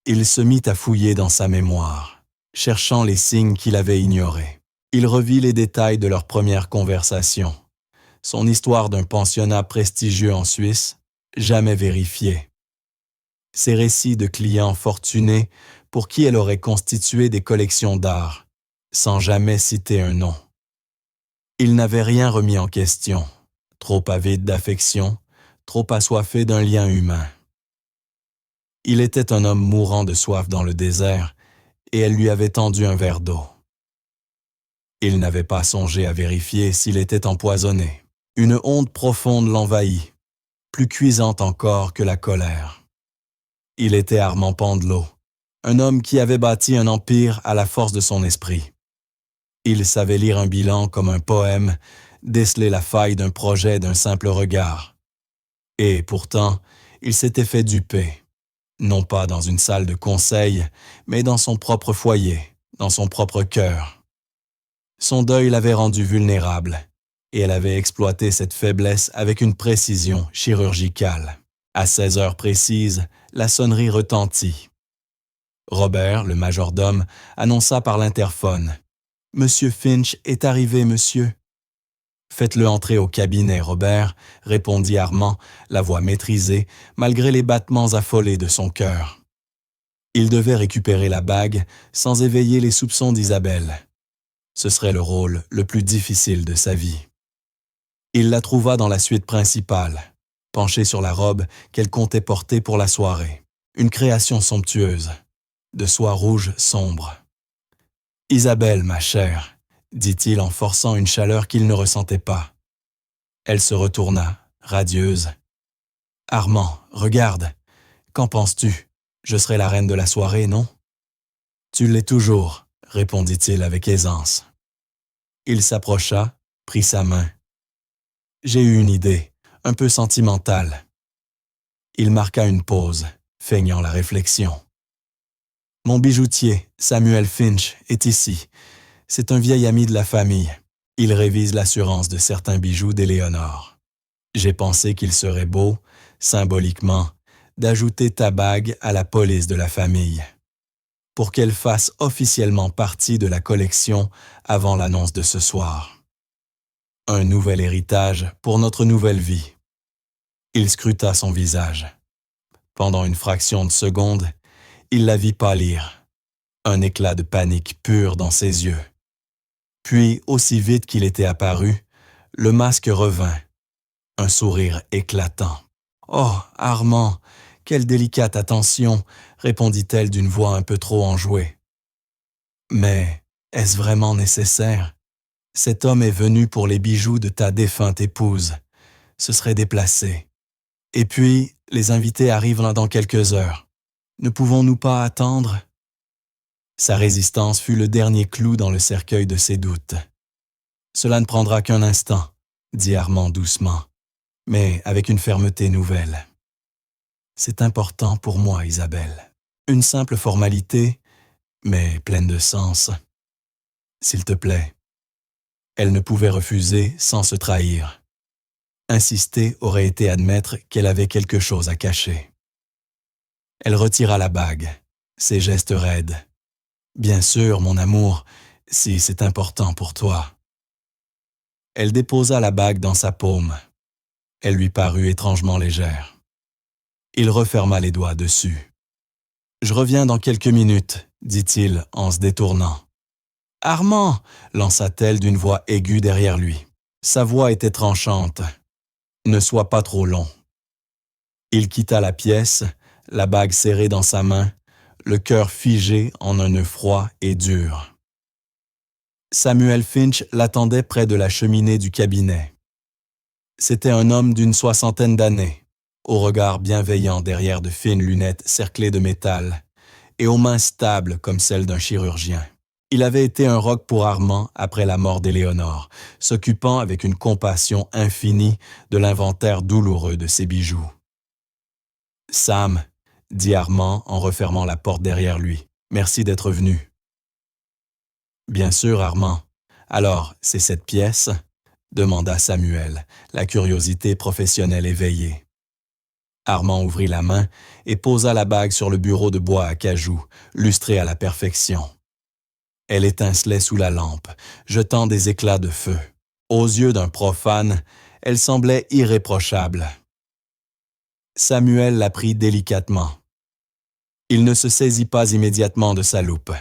Il se mit à fouiller dans sa mémoire, cherchant les signes qu'il avait ignorés. Il revit les détails de leur première conversation, son histoire d'un pensionnat prestigieux en Suisse, jamais vérifiée. Ses récits de clients fortunés pour qui elle aurait constitué des collections d'art, sans jamais citer un nom. Il n'avait rien remis en question, trop avide d'affection, trop assoiffé d'un lien humain. Il était un homme mourant de soif dans le désert, et elle lui avait tendu un verre d'eau. Il n'avait pas songé à vérifier s'il était empoisonné. Une honte profonde l'envahit, plus cuisante encore que la colère. Il était Armand Pendelot, un homme qui avait bâti un empire à la force de son esprit. Il savait lire un bilan comme un poème, déceler la faille d'un projet d'un simple regard. Et pourtant, il s'était fait duper, non pas dans une salle de conseil, mais dans son propre foyer, dans son propre cœur. Son deuil l'avait rendu vulnérable, et elle avait exploité cette faiblesse avec une précision chirurgicale. À 16 heures précises, la sonnerie retentit. Robert, le majordome, annonça par l'interphone. « Monsieur Finch est arrivé, monsieur. »« Faites-le entrer au cabinet, Robert, » répondit Armand, la voix maîtrisée, malgré les battements affolés de son cœur. Il devait récupérer la bague sans éveiller les soupçons d'Isabelle. Ce serait le rôle le plus difficile de sa vie. Il la trouva dans la suite principale, penchée sur la robe qu'elle comptait porter pour la soirée. Une création somptueuse, de soie rouge sombre. « Isabelle, ma chère, » dit-il en forçant une chaleur qu'il ne ressentait pas. Elle se retourna, radieuse. « Armand, regarde. Qu'en penses-tu? Je serai la reine de la soirée, non? »« Tu l'es toujours, » répondit-il avec aisance. Il s'approcha, prit sa main. « J'ai eu une idée, un peu sentimentale. » Il marqua une pause, feignant la réflexion. « Mon bijoutier, Samuel Finch, est ici. C'est un vieil ami de la famille. Il révise l'assurance de certains bijoux d'Éléonore. J'ai pensé qu'il serait beau, symboliquement, d'ajouter ta bague à la police de la famille, pour qu'elle fasse officiellement partie de la collection avant l'annonce de ce soir. Un nouvel héritage pour notre nouvelle vie. » Il scruta son visage. Pendant une fraction de seconde, il la vit pâlir, un éclat de panique pur dans ses yeux. Puis, aussi vite qu'il était apparu, Le masque revint, un sourire éclatant. « Oh, Armand, quelle délicate attention !» répondit-elle d'une voix un peu trop enjouée. « Mais est-ce vraiment nécessaire? Cet homme est venu pour les bijoux de ta défunte épouse. Ce serait déplacé. Et puis, les invités arrivent là dans quelques heures. Ne pouvons-nous pas attendre ?» Sa résistance fut le dernier clou dans le cercueil de ses doutes. « Cela ne prendra qu'un instant, » dit Armand doucement, mais avec une fermeté nouvelle. « C'est important pour moi, Isabelle. Une simple formalité, mais pleine de sens. S'il te plaît. » Elle ne pouvait refuser sans se trahir. Insister aurait été admettre qu'elle avait quelque chose à cacher. Elle retira la bague, ses gestes raides. « Bien sûr, mon amour, si c'est important pour toi. » Elle déposa la bague dans sa paume. Elle lui parut étrangement légère. Il referma les doigts dessus. « Je reviens dans quelques minutes, » dit-il en se détournant. « Armand !» lança-t-elle d'une voix aiguë derrière lui. Sa voix était tranchante. « Ne sois pas trop long. » Il quitta la pièce, la bague serrée dans sa main, le cœur figé en un nœud froid et dur. Samuel Finch l'attendait près de la cheminée du cabinet. C'était un homme d'une 60aine d'années, au regard bienveillant derrière de fines lunettes cerclées de métal, et aux mains stables comme celles d'un chirurgien. Il avait été un roc pour Armand après la mort d'Éléonore, s'occupant avec une compassion infinie de l'inventaire douloureux de ses bijoux. « Sam, » dit Armand en refermant la porte derrière lui, « merci d'être venu. » « Bien sûr, Armand. Alors, c'est cette pièce ?» demanda Samuel, la curiosité professionnelle éveillée. Armand ouvrit la main et posa la bague sur le bureau de bois à cajou, lustré à la perfection. Elle étincelait sous la lampe, jetant des éclats de feu. Aux yeux d'un profane, elle semblait irréprochable. Samuel la prit délicatement. Il ne se saisit pas immédiatement de sa loupe.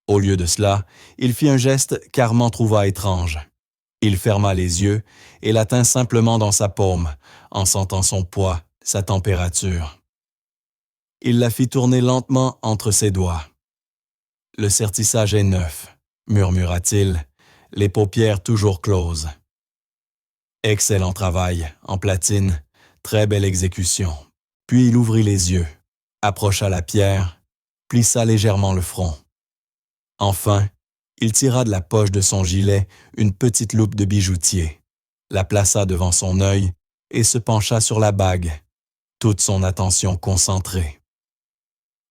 Au lieu de cela, il fit un geste qu'Armand trouva étrange. Il ferma les yeux et la tint simplement dans sa paume, en sentant son poids, sa température. Il la fit tourner lentement entre ses doigts. « Le sertissage est neuf, » murmura-t-il, les paupières toujours closes. « Excellent travail, en platine, très belle exécution. » Puis il ouvrit les yeux, approcha la pierre, plissa légèrement le front. Enfin, il tira de la poche de son gilet une petite loupe de bijoutier, la plaça devant son œil et se pencha sur la bague, toute son attention concentrée.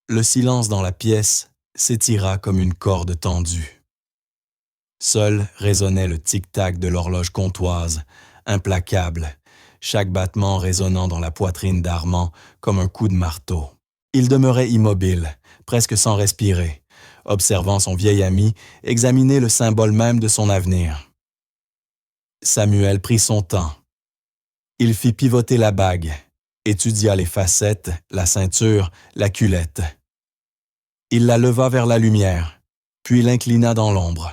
Le silence dans la pièce s'étira comme une corde tendue. Seul résonnait le tic-tac de l'horloge comtoise, implacable, chaque battement résonnant dans la poitrine d'Armand comme un coup de marteau. Il demeurait immobile, presque sans respirer, observant son vieil ami examiner le symbole même de son avenir. Samuel prit son temps. Il fit pivoter la bague, étudia les facettes, la ceinture, la culette. Il la leva vers la lumière, puis l'inclina dans l'ombre.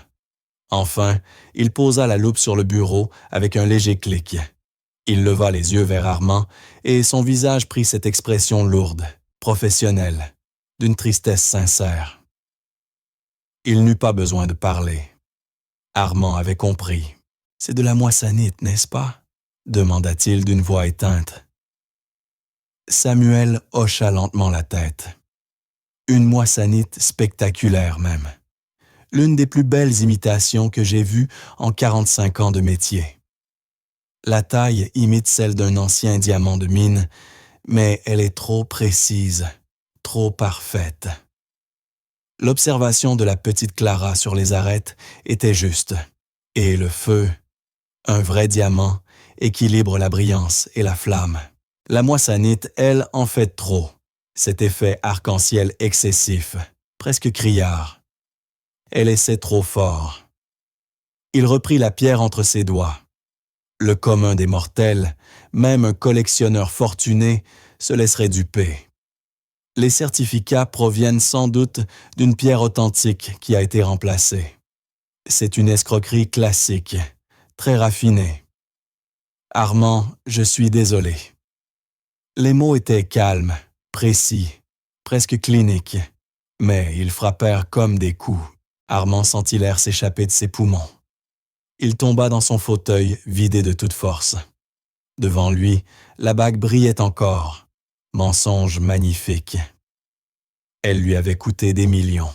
Enfin, il posa la loupe sur le bureau avec un léger clic. Il leva les yeux vers Armand et son visage prit cette expression lourde, professionnelle, d'une tristesse sincère. Il n'eut pas besoin de parler. Armand avait compris. « C'est de la moissanite, n'est-ce pas ?» demanda-t-il d'une voix éteinte. Samuel hocha lentement la tête. Une moissanite spectaculaire même. L'une des plus belles imitations que j'ai vues en 45 ans de métier. La taille imite celle d'un ancien diamant de mine, mais elle est trop précise, trop parfaite. L'observation de la petite Clara sur les arêtes était juste, et le feu, un vrai diamant, équilibre la brillance et la flamme. La moissanite, elle, en fait trop. Cet effet arc-en-ciel excessif, presque criard. Elle essaie trop fort. Il reprit la pierre entre ses doigts. Le commun des mortels, même un collectionneur fortuné, se laisserait duper. Les certificats proviennent sans doute d'une pierre authentique qui a été remplacée. C'est une escroquerie classique, très raffiné. « Armand, je suis désolé. » Les mots étaient calmes, précis, presque cliniques, mais ils frappèrent comme des coups. Armand sentit l'air s'échapper de ses poumons. Il tomba dans son fauteuil, vidé de toute force. Devant lui, la bague brillait encore. Mensonge magnifique. Elle lui avait coûté des millions.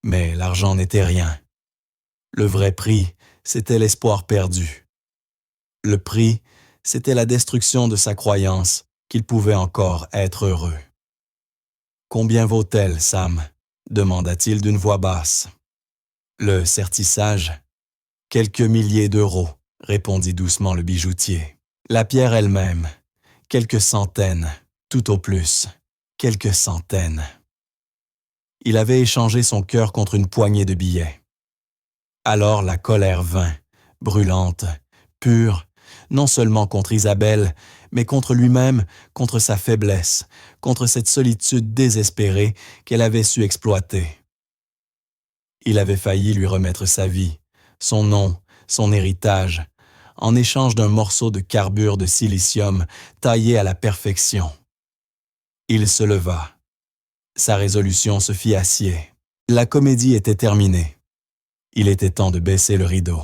Mais l'argent n'était rien. Le vrai prix, c'était l'espoir perdu. Le prix, c'était la destruction de sa croyance qu'il pouvait encore être heureux. « Combien vaut-elle, Sam ?» demanda-t-il d'une voix basse. Le sertissage. « Quelques milliers d'euros, » répondit doucement le bijoutier. La pierre elle-même. Quelques centaines, tout au plus. Quelques centaines. Il avait échangé son cœur contre une poignée de billets. Alors la colère vint, brûlante, pure, non seulement contre Isabelle, mais contre lui-même, contre sa faiblesse, contre cette solitude désespérée qu'elle avait su exploiter. Il avait failli lui remettre sa vie, son nom, son héritage, en échange d'un morceau de carbure de silicium taillé à la perfection. Il se leva. Sa résolution se fit acier. La comédie était terminée. Il était temps de baisser le rideau.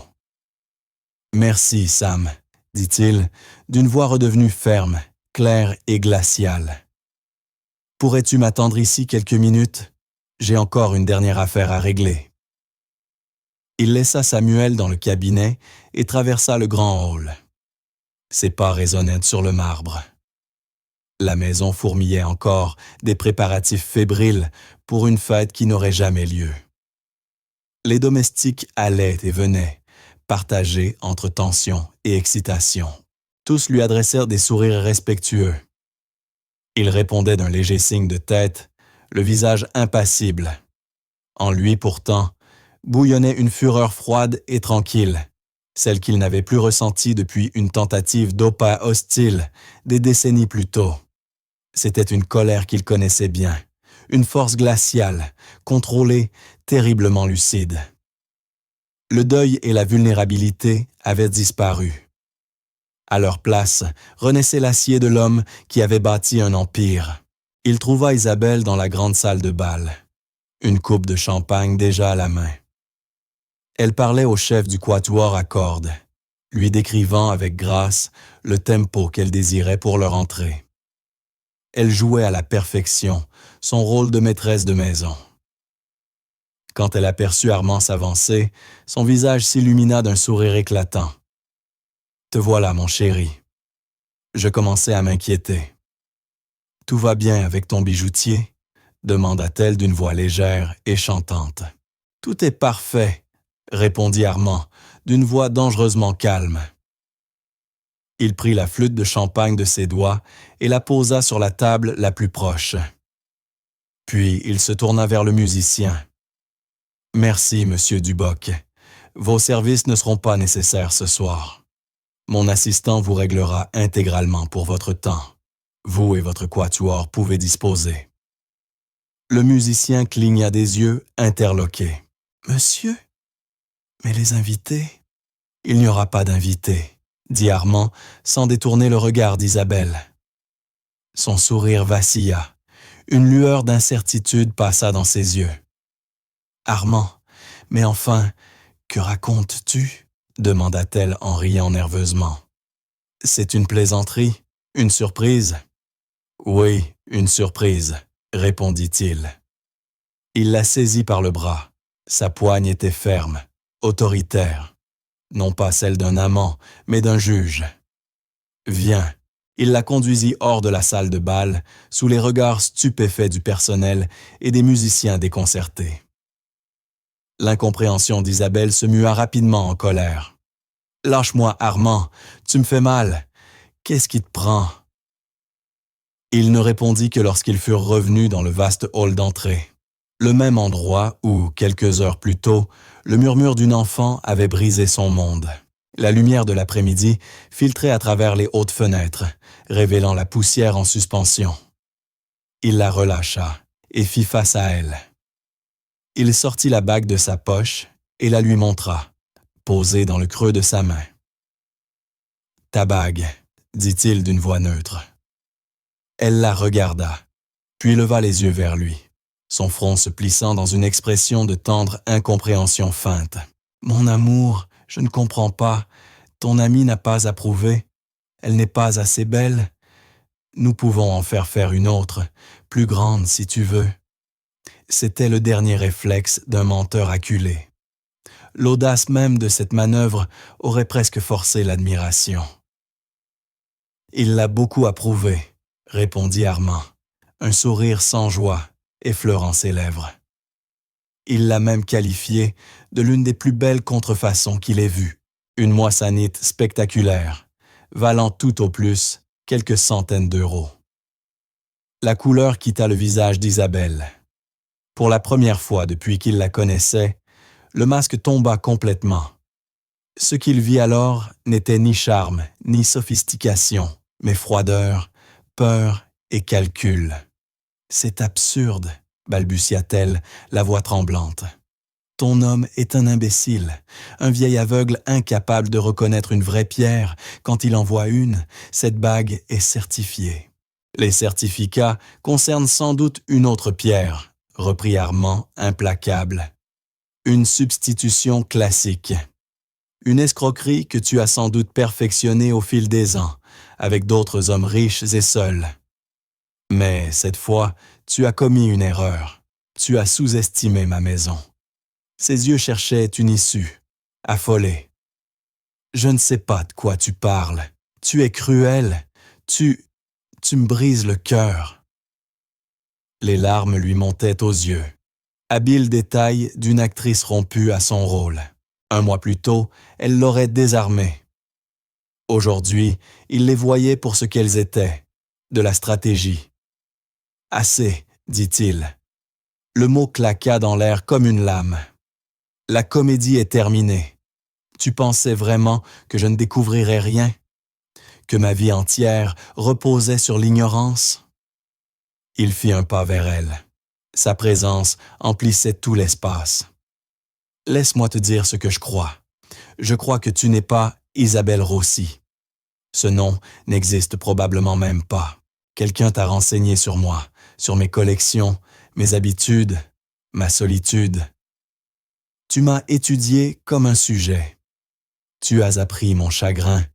« Merci, Sam, » dit-il, d'une voix redevenue ferme, claire et glaciale. « Pourrais-tu m'attendre ici quelques minutes? J'ai encore une dernière affaire à régler. » Il laissa Samuel dans le cabinet et traversa le grand hall. Ses pas résonnaient sur le marbre. La maison fourmillait encore des préparatifs fébriles pour une fête qui n'aurait jamais lieu. Les domestiques allaient et venaient, partagés entre tension et excitation. Tous lui adressèrent des sourires respectueux. Il répondait d'un léger signe de tête, le visage impassible. En lui, pourtant, bouillonnait une fureur froide et tranquille, celle qu'il n'avait plus ressentie depuis une tentative d'opa hostile des décennies plus tôt. C'était une colère qu'il connaissait bien, une force glaciale, contrôlée, terriblement lucide. Le deuil et la vulnérabilité avaient disparu. À leur place, renaissait l'acier de l'homme qui avait bâti un empire. Il trouva Isabelle dans la grande salle de bal, une coupe de champagne déjà à la main. Elle parlait au chef du quatuor à cordes, lui décrivant avec grâce le tempo qu'elle désirait pour leur entrée. Elle jouait à la perfection son rôle de maîtresse de maison. Quand elle aperçut Armand s'avancer, son visage s'illumina d'un sourire éclatant. « Te voilà, mon chéri. » Je commençais à m'inquiéter. « Tout va bien avec ton bijoutier ?» demanda-t-elle d'une voix légère et chantante. « Tout est parfait », répondit Armand, d'une voix dangereusement calme. Il prit la flûte de champagne de ses doigts et la posa sur la table la plus proche. Puis il se tourna vers le musicien. « Merci, monsieur Duboc. Vos services ne seront pas nécessaires ce soir. Mon assistant vous réglera intégralement pour votre temps. Vous et votre quatuor pouvez disposer. » Le musicien cligna des yeux, interloqué. « Monsieur? Mais les invités? » « Il n'y aura pas d'invités, » dit Armand sans détourner le regard d'Isabelle. Son sourire vacilla. Une lueur d'incertitude passa dans ses yeux. « Armand, mais enfin, que racontes-tu » demanda-t-elle en riant nerveusement. « C'est une plaisanterie, une surprise. »« Oui, une surprise, » répondit-il. Il la saisit par le bras. Sa poigne était ferme, autoritaire. Non pas celle d'un amant, mais d'un juge. « Viens !» Il la conduisit hors de la salle de bal, sous les regards stupéfaits du personnel et des musiciens déconcertés. L'incompréhension d'Isabelle se mua rapidement en colère. « Lâche-moi, Armand, tu me fais mal. Qu'est-ce qui te prend ?» Il ne répondit que lorsqu'ils furent revenus dans le vaste hall d'entrée. Le même endroit où, quelques heures plus tôt, le murmure d'une enfant avait brisé son monde. La lumière de l'après-midi filtrait à travers les hautes fenêtres, révélant la poussière en suspension. Il la relâcha et fit face à elle. Il sortit la bague de sa poche et la lui montra, posée dans le creux de sa main. Ta bague, dit-il d'une voix neutre. Elle la regarda, puis leva les yeux vers lui, son front se plissant dans une expression de tendre incompréhension feinte. « Mon amour, je ne comprends pas. Ton amie n'a pas approuvé. Elle n'est pas assez belle. Nous pouvons en faire une autre, plus grande si tu veux. » C'était le dernier réflexe d'un menteur acculé. L'audace même de cette manœuvre aurait presque forcé l'admiration. « Il l'a beaucoup approuvé, » répondit Armand, un sourire sans joie effleurant ses lèvres. Il l'a même qualifiée de l'une des plus belles contrefaçons qu'il ait vues, une moissanite spectaculaire, valant tout au plus quelques centaines d'euros. La couleur quitta le visage d'Isabelle. Pour la première fois depuis qu'il la connaissait, le masque tomba complètement. Ce qu'il vit alors n'était ni charme, ni sophistication, mais froideur, peur et calcul. « C'est absurde, » balbutia-t-elle, la voix tremblante. « Ton homme est un imbécile, un vieil aveugle incapable de reconnaître une vraie pierre. Quand il en voit une, cette bague est certifiée. » « Les certificats concernent sans doute une autre pierre, » reprit Armand, implacable. « Une substitution classique. Une escroquerie que tu as sans doute perfectionnée au fil des ans, avec d'autres hommes riches et seuls. Mais cette fois, tu as commis une erreur. Tu as sous-estimé ma maison. » Ses yeux cherchaient une issue, affolés. « Je ne sais pas de quoi tu parles. Tu es cruel. Tu me brises le cœur. » Les larmes lui montaient aux yeux. Habile détail d'une actrice rompue à son rôle. 1 mois plus tôt, elle l'aurait désarmée. Aujourd'hui, il les voyait pour ce qu'elles étaient, de la stratégie. « Assez, » dit-il. Le mot claqua dans l'air comme une lame. « La comédie est terminée. Tu pensais vraiment que je ne découvrirais rien? Que ma vie entière reposait sur l'ignorance? » Il fit un pas vers elle. Sa présence emplissait tout l'espace. « Laisse-moi te dire ce que je crois. Je crois que tu n'es pas Isabelle Rossi. Ce nom n'existe probablement même pas. Quelqu'un t'a renseigné sur moi, sur mes collections, mes habitudes, ma solitude. Tu m'as étudié comme un sujet. Tu as appris mon chagrin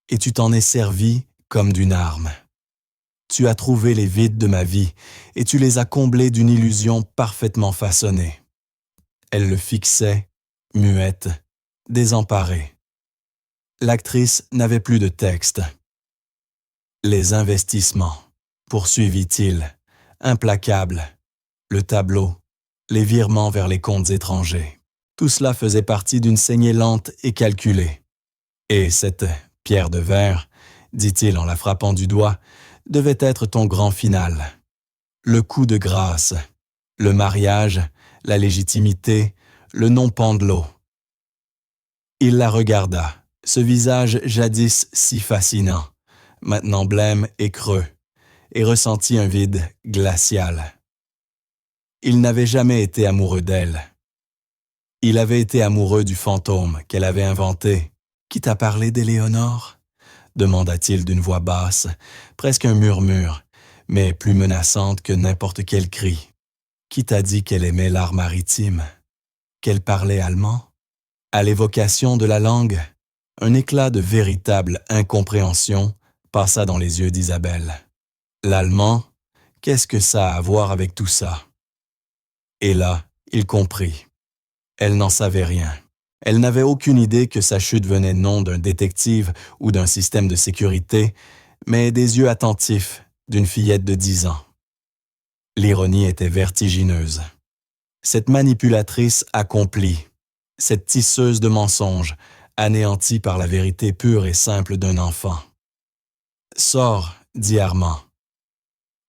et tu t'en es servi comme d'une arme. Tu as trouvé les vides de ma vie et tu les as comblés d'une illusion parfaitement façonnée. » Elle le fixait, muette, désemparée. L'actrice n'avait plus de texte. « Les investissements, » poursuivit-il, implacable, le tableau, les virements vers les comptes étrangers. Tout cela faisait partie d'une saignée lente et calculée. Et cette pierre de verre, dit-il en la frappant du doigt, devait être ton grand final. Le coup de grâce, le mariage, la légitimité, le nom Pendelot. Il la regarda, ce visage jadis si fascinant, maintenant blême et creux, et ressentit un vide glacial. Il n'avait jamais été amoureux d'elle. Il avait été amoureux du fantôme qu'elle avait inventé. « Qui t'a parlé d'Éléonore ?» demanda-t-il d'une voix basse, presque un murmure, mais plus menaçante que n'importe quel cri. « Qui t'a dit qu'elle aimait l'art maritime? Qu'elle parlait allemand? » À l'évocation de la langue, un éclat de véritable incompréhension passa dans les yeux d'Isabelle. L'allemand, qu'est-ce que ça a à voir avec tout ça? Et là, il comprit. Elle n'en savait rien. Elle n'avait aucune idée que sa chute venait non d'un détective ou d'un système de sécurité, mais des yeux attentifs d'une fillette de 10 ans. L'ironie était vertigineuse. Cette manipulatrice accomplie, cette tisseuse de mensonges, anéantie par la vérité pure et simple d'un enfant. « Sors, » dit Armand.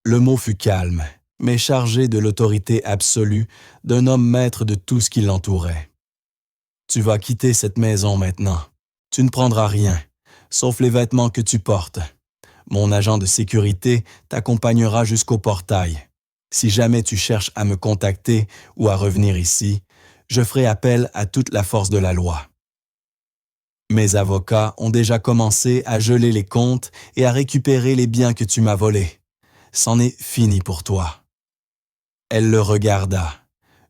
Le mot fut calme, mais chargé de l'autorité absolue d'un homme maître de tout ce qui l'entourait. « Tu vas quitter cette maison maintenant. Tu ne prendras rien, sauf les vêtements que tu portes. Mon agent de sécurité t'accompagnera jusqu'au portail. Si jamais tu cherches à me contacter ou à revenir ici, je ferai appel à toute la force de la loi. » Mes avocats ont déjà commencé à geler les comptes et à récupérer les biens que tu m'as volés. C'en est fini pour toi. » Elle le regarda,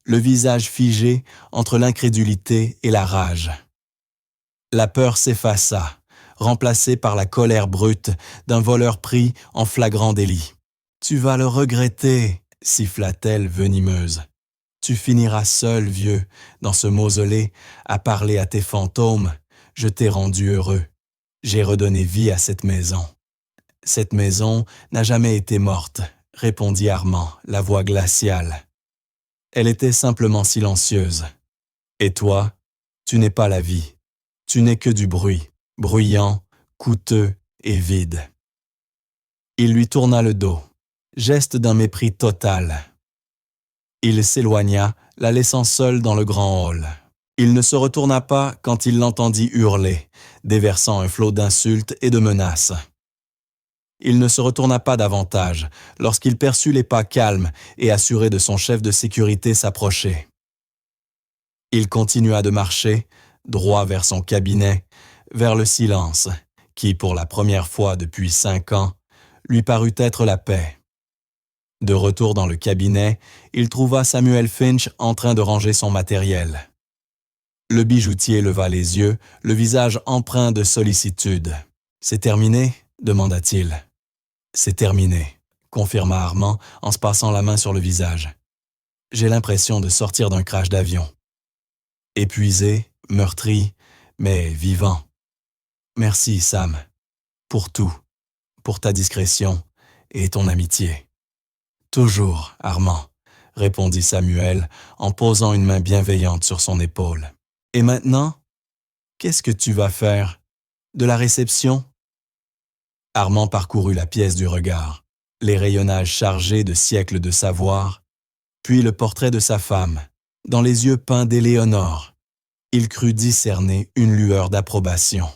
le visage figé entre l'incrédulité et la rage. La peur s'effaça, remplacée par la colère brute d'un voleur pris en flagrant délit. « Tu vas le regretter, » siffla-t-elle venimeuse. « Tu finiras seul, vieux, dans ce mausolée, à parler à tes fantômes. Je t'ai rendu heureux. J'ai redonné vie à cette maison. » « Cette maison n'a jamais été morte, » répondit Armand, la voix glaciale. Elle était simplement silencieuse. « Et toi, tu n'es pas la vie. Tu n'es que du bruit, bruyant, coûteux et vide. » Il lui tourna le dos, geste d'un mépris total. Il s'éloigna, la laissant seule dans le grand hall. Il ne se retourna pas quand il l'entendit hurler, déversant un flot d'insultes et de menaces. Il ne se retourna pas davantage lorsqu'il perçut les pas calmes et assurés de son chef de sécurité s'approcher. Il continua de marcher, droit vers son cabinet, vers le silence, qui, pour la première fois depuis 5 ans, lui parut être la paix. De retour dans le cabinet, il trouva Samuel Finch en train de ranger son matériel. Le bijoutier leva les yeux, le visage empreint de sollicitude. « C'est terminé ?» demanda-t-il. « C'est terminé », confirma Armand en se passant la main sur le visage. « J'ai l'impression de sortir d'un crash d'avion. Épuisé, meurtri, mais vivant. Merci, Sam, pour tout, pour ta discrétion et ton amitié. » « Toujours, Armand, » répondit Samuel en posant une main bienveillante sur son épaule. « Et maintenant, qu'est-ce que tu vas faire? De la réception ?» Armand parcourut la pièce du regard, les rayonnages chargés de siècles de savoir, puis le portrait de sa femme, dans les yeux peints d'Éléonore. Il crut discerner une lueur d'approbation.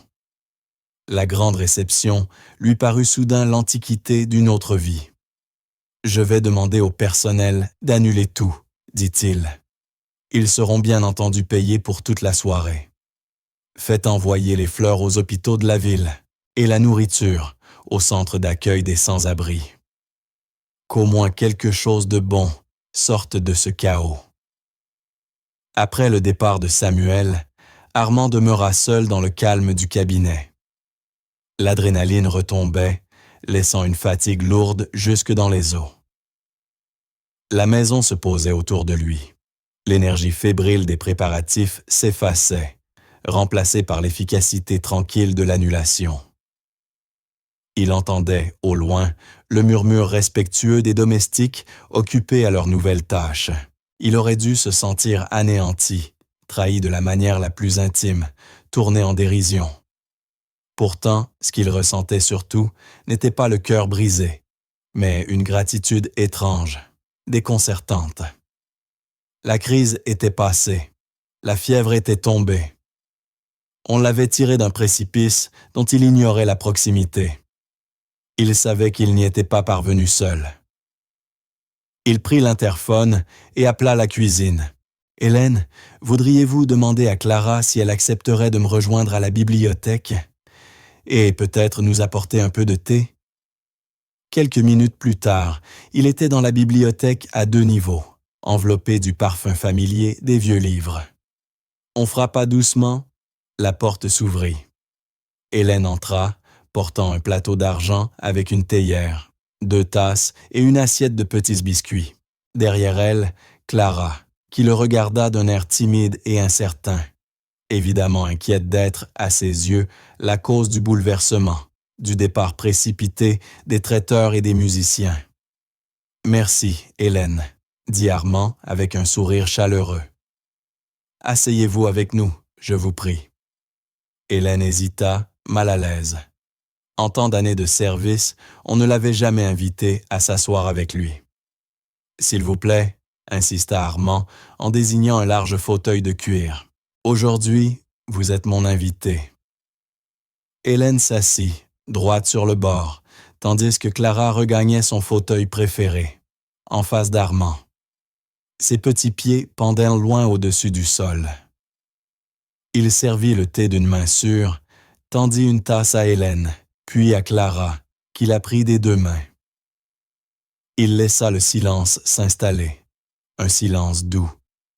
La grande réception lui parut soudain l'antiquité d'une autre vie. « Je vais demander au personnel d'annuler tout, » dit-il. « Ils seront bien entendu payés pour toute la soirée. Faites envoyer les fleurs aux hôpitaux de la ville et la nourriture au centre d'accueil des sans-abri. Qu'au moins quelque chose de bon sorte de ce chaos. » Après le départ de Samuel, Armand demeura seul dans le calme du cabinet. L'adrénaline retombait, laissant une fatigue lourde jusque dans les os. La maison se posait autour de lui. L'énergie fébrile des préparatifs s'effaçait, remplacée par l'efficacité tranquille de l'annulation. Il entendait, au loin, le murmure respectueux des domestiques occupés à leurs nouvelles tâches. Il aurait dû se sentir anéanti, trahi de la manière la plus intime, tourné en dérision. Pourtant, ce qu'il ressentait surtout n'était pas le cœur brisé, mais une gratitude étrange, déconcertante. La crise était passée, la fièvre était tombée. On l'avait tiré d'un précipice dont il ignorait la proximité. Il savait qu'il n'y était pas parvenu seul. Il prit l'interphone et appela la cuisine. « Hélène, voudriez-vous demander à Clara si elle accepterait de me rejoindre à la bibliothèque ? Et peut-être nous apporter un peu de thé ?» Quelques minutes plus tard, il était dans la bibliothèque à 2 niveaux, enveloppé du parfum familier des vieux livres. On frappa doucement, la porte s'ouvrit. Hélène entra, portant un plateau d'argent avec une théière, 2 tasses et une assiette de petits biscuits. Derrière elle, Clara, qui le regarda d'un air timide et incertain, évidemment inquiète d'être, à ses yeux, la cause du bouleversement, du départ précipité des traiteurs et des musiciens. « Merci, Hélène, » dit Armand avec un sourire chaleureux. « Asseyez-vous avec nous, je vous prie. » Hélène hésita, mal à l'aise. En tant d'années de service, on ne l'avait jamais invitée à s'asseoir avec lui. « S'il vous plaît, » insista Armand en désignant un large fauteuil de cuir. « Aujourd'hui, vous êtes mon invité. » Hélène s'assit, droite sur le bord, tandis que Clara regagnait son fauteuil préféré, en face d'Armand. Ses petits pieds pendaient loin au-dessus du sol. Il servit le thé d'une main sûre, tendit une tasse à Hélène, puis à Clara, qui la prit des deux mains. Il laissa le silence s'installer, un silence doux,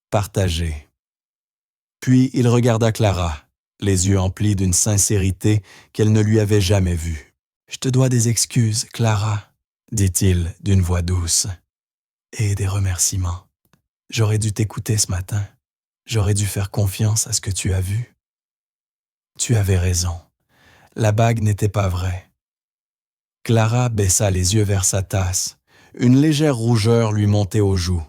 partagé. Puis il regarda Clara, les yeux emplis d'une sincérité qu'elle ne lui avait jamais vue. « Je te dois des excuses, Clara, » dit-il d'une voix douce, « et des remerciements. J'aurais dû t'écouter ce matin. J'aurais dû faire confiance à ce que tu as vu. Tu avais raison. La bague n'était pas vraie. » Clara baissa les yeux vers sa tasse. Une légère rougeur lui montait aux joues.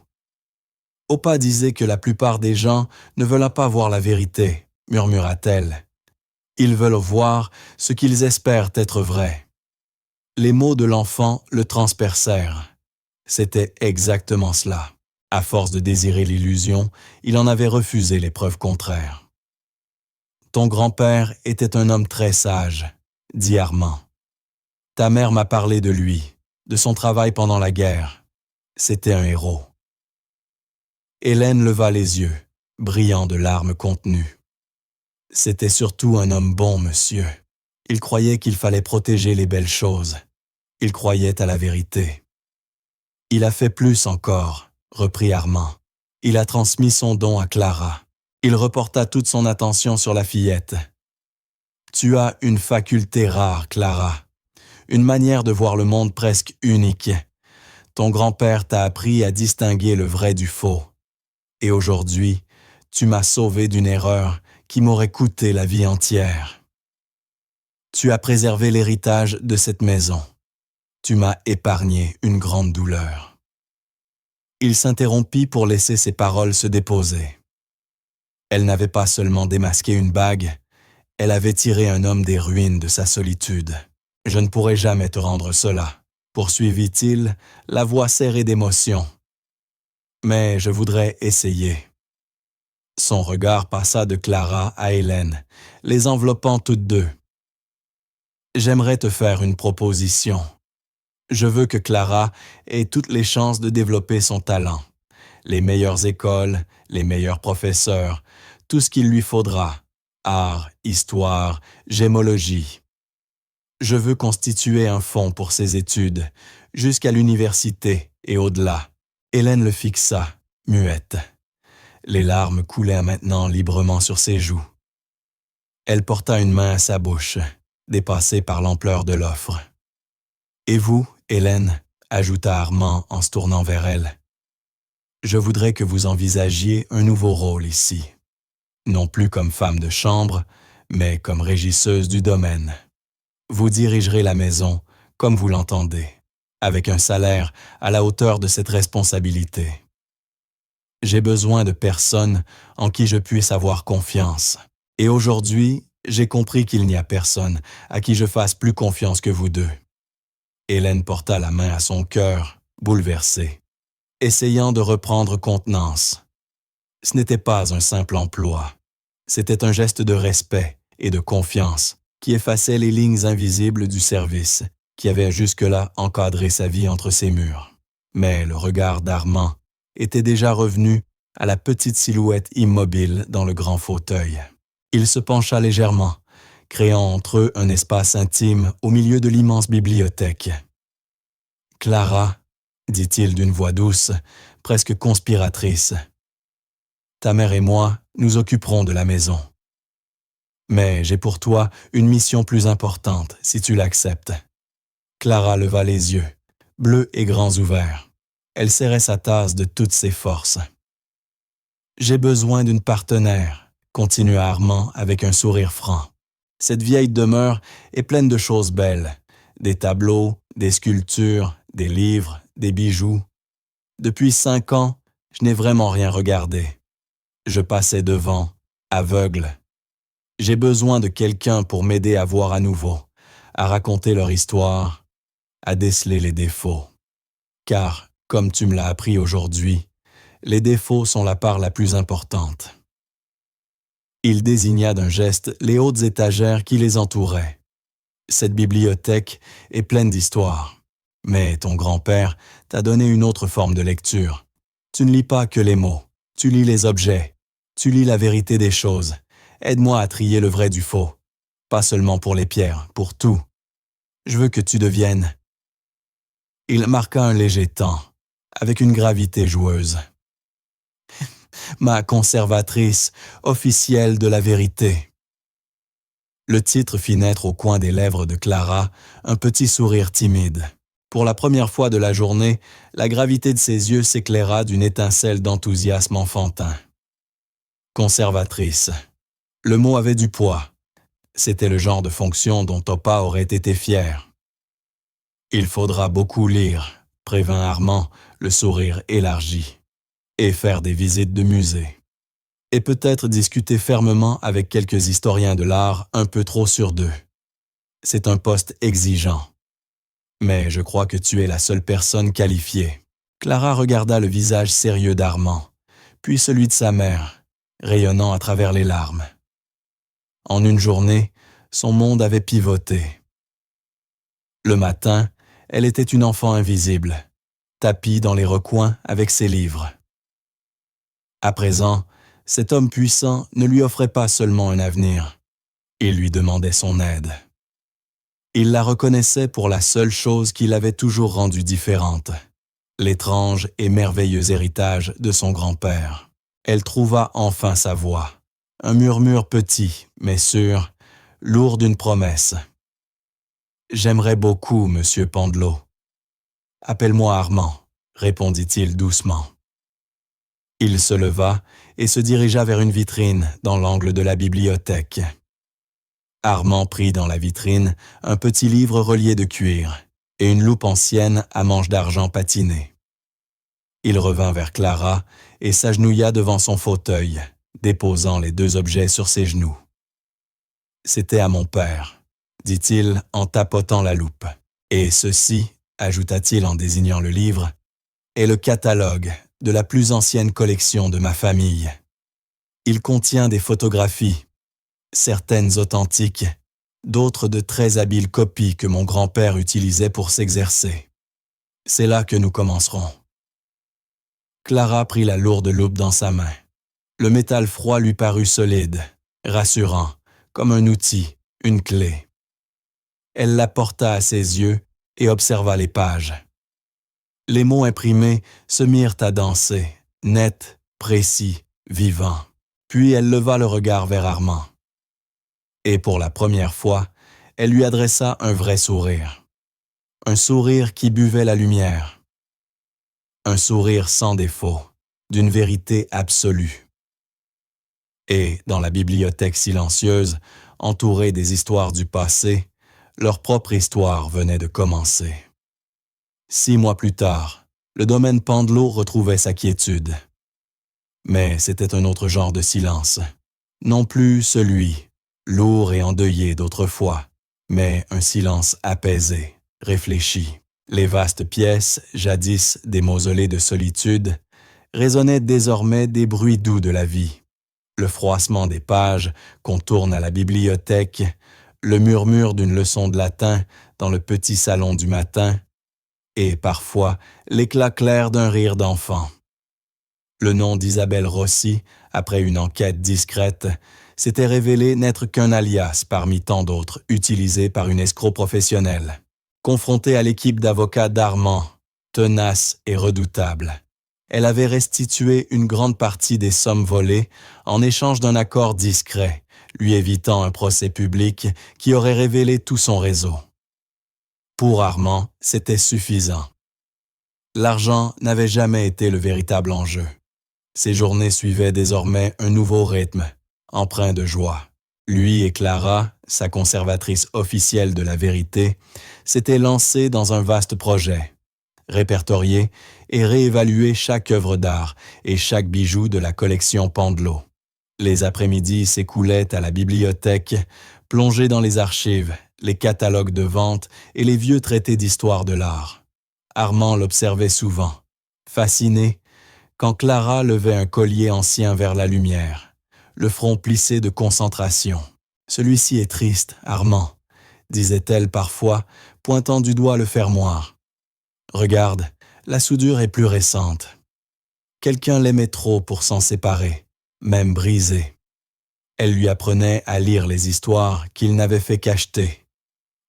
Opa disait que la plupart des gens ne veulent pas voir la vérité, murmura-t-elle. Ils veulent voir ce qu'ils espèrent être vrai. Les mots de l'enfant le transpercèrent. C'était exactement cela. À force de désirer l'illusion, il en avait refusé les preuves contraires. « Ton grand-père était un homme très sage, » dit Armand. « Ta mère m'a parlé de lui, de son travail pendant la guerre. C'était un héros. » Hélène leva les yeux, brillants de larmes contenues. « C'était surtout un homme bon, monsieur. Il croyait qu'il fallait protéger les belles choses. Il croyait à la vérité. » « Il a fait plus encore, » reprit Armand. « Il a transmis son don à Clara. Il reporta toute son attention sur la fillette. « Tu as une faculté rare, Clara. Une manière de voir le monde presque unique. Ton grand-père t'a appris à distinguer le vrai du faux. Et aujourd'hui, tu m'as sauvé d'une erreur qui m'aurait coûté la vie entière. Tu as préservé l'héritage de cette maison. Tu m'as épargné une grande douleur. » Il s'interrompit pour laisser ses paroles se déposer. Elle n'avait pas seulement démasqué une bague, elle avait tiré un homme des ruines de sa solitude. « Je ne pourrai jamais te rendre cela, » poursuivit-il, la voix serrée d'émotion. « Mais je voudrais essayer. » Son regard passa de Clara à Hélène, les enveloppant toutes deux. « J'aimerais te faire une proposition. Je veux que Clara ait toutes les chances de développer son talent. Les meilleures écoles, les meilleurs professeurs, tout ce qu'il lui faudra. Art, histoire, gémologie. Je veux constituer un fonds pour ses études, jusqu'à l'université et au-delà. » Hélène le fixa, muette. Les larmes coulaient maintenant librement sur ses joues. Elle porta une main à sa bouche, dépassée par l'ampleur de l'offre. « Et vous, Hélène, » ajouta Armand en se tournant vers elle, « je voudrais que vous envisagiez un nouveau rôle ici. Non plus comme femme de chambre, mais comme régisseuse du domaine. Vous dirigerez la maison comme vous l'entendez, avec un salaire à la hauteur de cette responsabilité. J'ai besoin de personnes en qui je puisse avoir confiance. Et aujourd'hui, j'ai compris qu'il n'y a personne à qui je fasse plus confiance que vous deux. » Hélène porta la main à son cœur, bouleversée, essayant de reprendre contenance. Ce n'était pas un simple emploi. C'était un geste de respect et de confiance qui effaçait les lignes invisibles du service qui avait jusque-là encadré sa vie entre ses murs. Mais le regard d'Armand était déjà revenu à la petite silhouette immobile dans le grand fauteuil. Il se pencha légèrement, créant entre eux un espace intime au milieu de l'immense bibliothèque. « Clara, » dit-il d'une voix douce, presque conspiratrice, « ta mère et moi nous occuperons de la maison. Mais j'ai pour toi une mission plus importante, si tu l'acceptes. » Clara leva les yeux, bleus et grands ouverts. Elle serrait sa tasse de toutes ses forces. « J'ai besoin d'une partenaire, » continua Armand avec un sourire franc. « Cette vieille demeure est pleine de choses belles, des tableaux, des sculptures, des livres, des bijoux. Depuis 5 ans, je n'ai vraiment rien regardé. Je passais devant, aveugle. J'ai besoin de quelqu'un pour m'aider à voir à nouveau, à raconter leur histoire, à déceler les défauts. Car, comme tu me l'as appris aujourd'hui, les défauts sont la part la plus importante. » Il désigna d'un geste les hautes étagères qui les entouraient. « Cette bibliothèque est pleine d'histoires. Mais ton grand-père t'a donné une autre forme de lecture. Tu ne lis pas que les mots, tu lis les objets, tu lis la vérité des choses. Aide-moi à trier le vrai du faux. Pas seulement pour les pierres, pour tout. Je veux que tu deviennes... » Il marqua un léger temps, avec une gravité joueuse. « Ma conservatrice, officielle de la vérité. » Le titre fit naître au coin des lèvres de Clara un petit sourire timide. Pour la première fois de la journée, la gravité de ses yeux s'éclaira d'une étincelle d'enthousiasme enfantin. Conservatrice. Le mot avait du poids. C'était le genre de fonction dont Topa aurait été fier. « Il faudra beaucoup lire », prévint Armand, le sourire élargi, « et faire des visites de musée. Et peut-être discuter fermement avec quelques historiens de l'art un peu trop sûrs d'eux. C'est un poste exigeant. Mais je crois que tu es la seule personne qualifiée. » Clara regarda le visage sérieux d'Armand, puis celui de sa mère, rayonnant à travers les larmes. En une journée, son monde avait pivoté. Le matin, elle était une enfant invisible, tapie dans les recoins avec ses livres. À présent, cet homme puissant ne lui offrait pas seulement un avenir, il lui demandait son aide. Il la reconnaissait pour la seule chose qui l'avait toujours rendue différente, l'étrange et merveilleux héritage de son grand-père. Elle trouva enfin sa voix, un murmure petit, mais sûr, lourd d'une promesse. « J'aimerais beaucoup, monsieur Pendelot. »« Appelle-moi Armand, » répondit-il doucement. Il se leva et se dirigea vers une vitrine dans l'angle de la bibliothèque. Armand prit dans la vitrine un petit livre relié de cuir et une loupe ancienne à manche d'argent patinée. Il revint vers Clara et s'agenouilla devant son fauteuil, déposant les deux objets sur ses genoux. « C'était à mon père, » dit-il en tapotant la loupe. « Et ceci, » ajouta-t-il en désignant le livre, « est le catalogue de la plus ancienne collection de ma famille. Il contient des photographies, certaines authentiques, d'autres de très habiles copies que mon grand-père utilisait pour s'exercer. C'est là que nous commencerons. » Clara prit la lourde loupe dans sa main. Le métal froid lui parut solide, rassurant, comme un outil, une clé. Elle la porta à ses yeux et observa les pages. Les mots imprimés se mirent à danser, nets, précis, vivants. Puis elle leva le regard vers Armand. Et pour la première fois, elle lui adressa un vrai sourire. Un sourire qui buvait la lumière. Un sourire sans défaut, d'une vérité absolue. Et, dans la bibliothèque silencieuse, entourée des histoires du passé, leur propre histoire venait de commencer. 6 mois plus tard, le domaine Pendelot retrouvait sa quiétude. Mais c'était un autre genre de silence. Non plus celui, lourd et endeuillé d'autrefois, mais un silence apaisé, réfléchi. Les vastes pièces, jadis des mausolées de solitude, résonnaient désormais des bruits doux de la vie. Le froissement des pages qu'on tourne à la bibliothèque, le murmure d'une leçon de latin dans le petit salon du matin, et parfois l'éclat clair d'un rire d'enfant. Le nom d'Isabelle Rossi, après une enquête discrète, s'était révélé n'être qu'un alias parmi tant d'autres utilisés par une escroc professionnelle. Confrontée à l'équipe d'avocats d'Armand, tenace et redoutable, elle avait restitué une grande partie des sommes volées en échange d'un accord discret, lui évitant un procès public qui aurait révélé tout son réseau. Pour Armand, c'était suffisant. L'argent n'avait jamais été le véritable enjeu. Ses journées suivaient désormais un nouveau rythme, empreint de joie. Lui et Clara, sa conservatrice officielle de la vérité, s'étaient lancés dans un vaste projet. Répertorier et réévaluer chaque œuvre d'art et chaque bijou de la collection Pendelot. Les après-midi s'écoulaient à la bibliothèque, plongés dans les archives, les catalogues de vente et les vieux traités d'histoire de l'art. Armand l'observait souvent, fasciné, quand Clara levait un collier ancien vers la lumière, le front plissé de concentration. « Celui-ci est triste, Armand », disait-elle parfois, pointant du doigt le fermoir. « Regarde, la soudure est plus récente. Quelqu'un l'aimait trop pour s'en séparer, même brisé. » Elle lui apprenait à lire les histoires qu'il n'avait fait qu'acheter,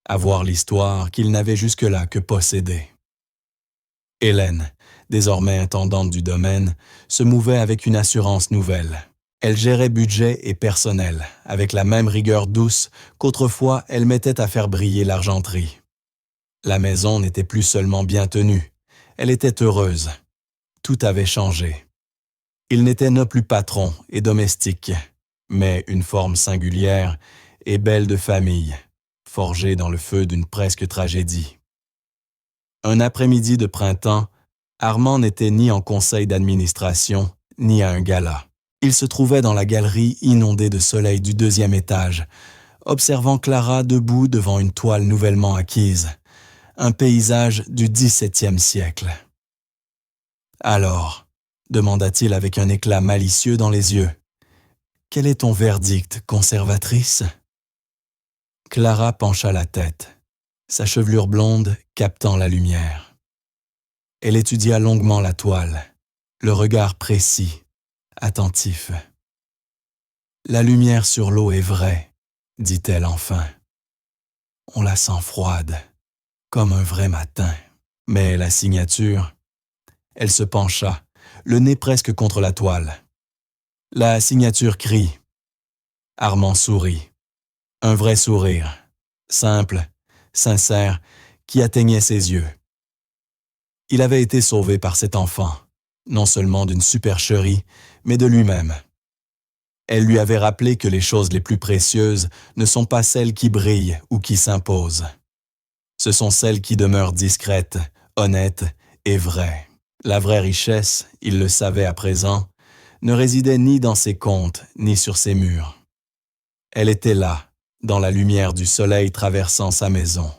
à voir l'histoire qu'il n'avait jusque-là que possédée. Hélène, désormais intendante du domaine, se mouvait avec une assurance nouvelle. Elle gérait budget et personnel, avec la même rigueur douce qu'autrefois elle mettait à faire briller l'argenterie. La maison n'était plus seulement bien tenue, elle était heureuse. Tout avait changé. Il n'était non plus patron et domestique, mais une forme singulière et belle de famille, forgée dans le feu d'une presque tragédie. Un après-midi de printemps, Armand n'était ni en conseil d'administration, ni à un gala. Il se trouvait dans la galerie inondée de soleil du 2e étage, observant Clara debout devant une toile nouvellement acquise, un paysage du XVIIe siècle. « Alors » demanda-t-il avec un éclat malicieux dans les yeux, « quel est ton verdict, conservatrice ?» Clara pencha la tête, sa chevelure blonde captant la lumière. Elle étudia longuement la toile, le regard précis, attentif. « La lumière sur l'eau est vraie, » dit-elle enfin. « On la sent froide, comme un vrai matin. Mais la signature... » Elle se pencha, le nez presque contre la toile. La signature crie. Armand sourit. Un vrai sourire, simple, sincère, qui atteignait ses yeux. Il avait été sauvé par cet enfant, non seulement d'une supercherie, mais de lui-même. Elle lui avait rappelé que les choses les plus précieuses ne sont pas celles qui brillent ou qui s'imposent. Ce sont celles qui demeurent discrètes, honnêtes et vraies. La vraie richesse, il le savait à présent, ne résidait ni dans ses comptes, ni sur ses murs. Elle était là, dans la lumière du soleil traversant sa maison,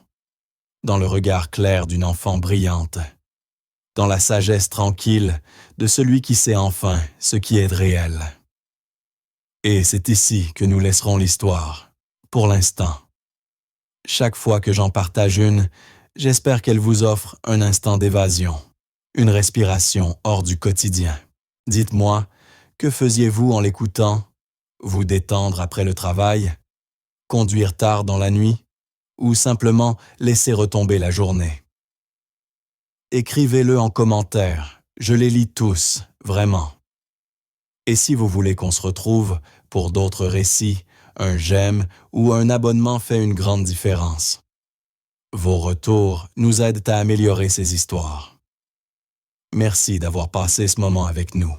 dans le regard clair d'une enfant brillante, dans la sagesse tranquille de celui qui sait enfin ce qui est réel. Et c'est ici que nous laisserons l'histoire, pour l'instant. Chaque fois que j'en partage une, j'espère qu'elle vous offre un instant d'évasion, une respiration hors du quotidien. Dites-moi, que faisiez-vous en l'écoutant? Vous détendre après le travail? Conduire tard dans la nuit? Ou simplement laisser retomber la journée? Écrivez-le en commentaire, je les lis tous, vraiment. Et si vous voulez qu'on se retrouve pour d'autres récits, un j'aime ou un abonnement fait une grande différence. Vos retours nous aident à améliorer ces histoires. Merci d'avoir passé ce moment avec nous.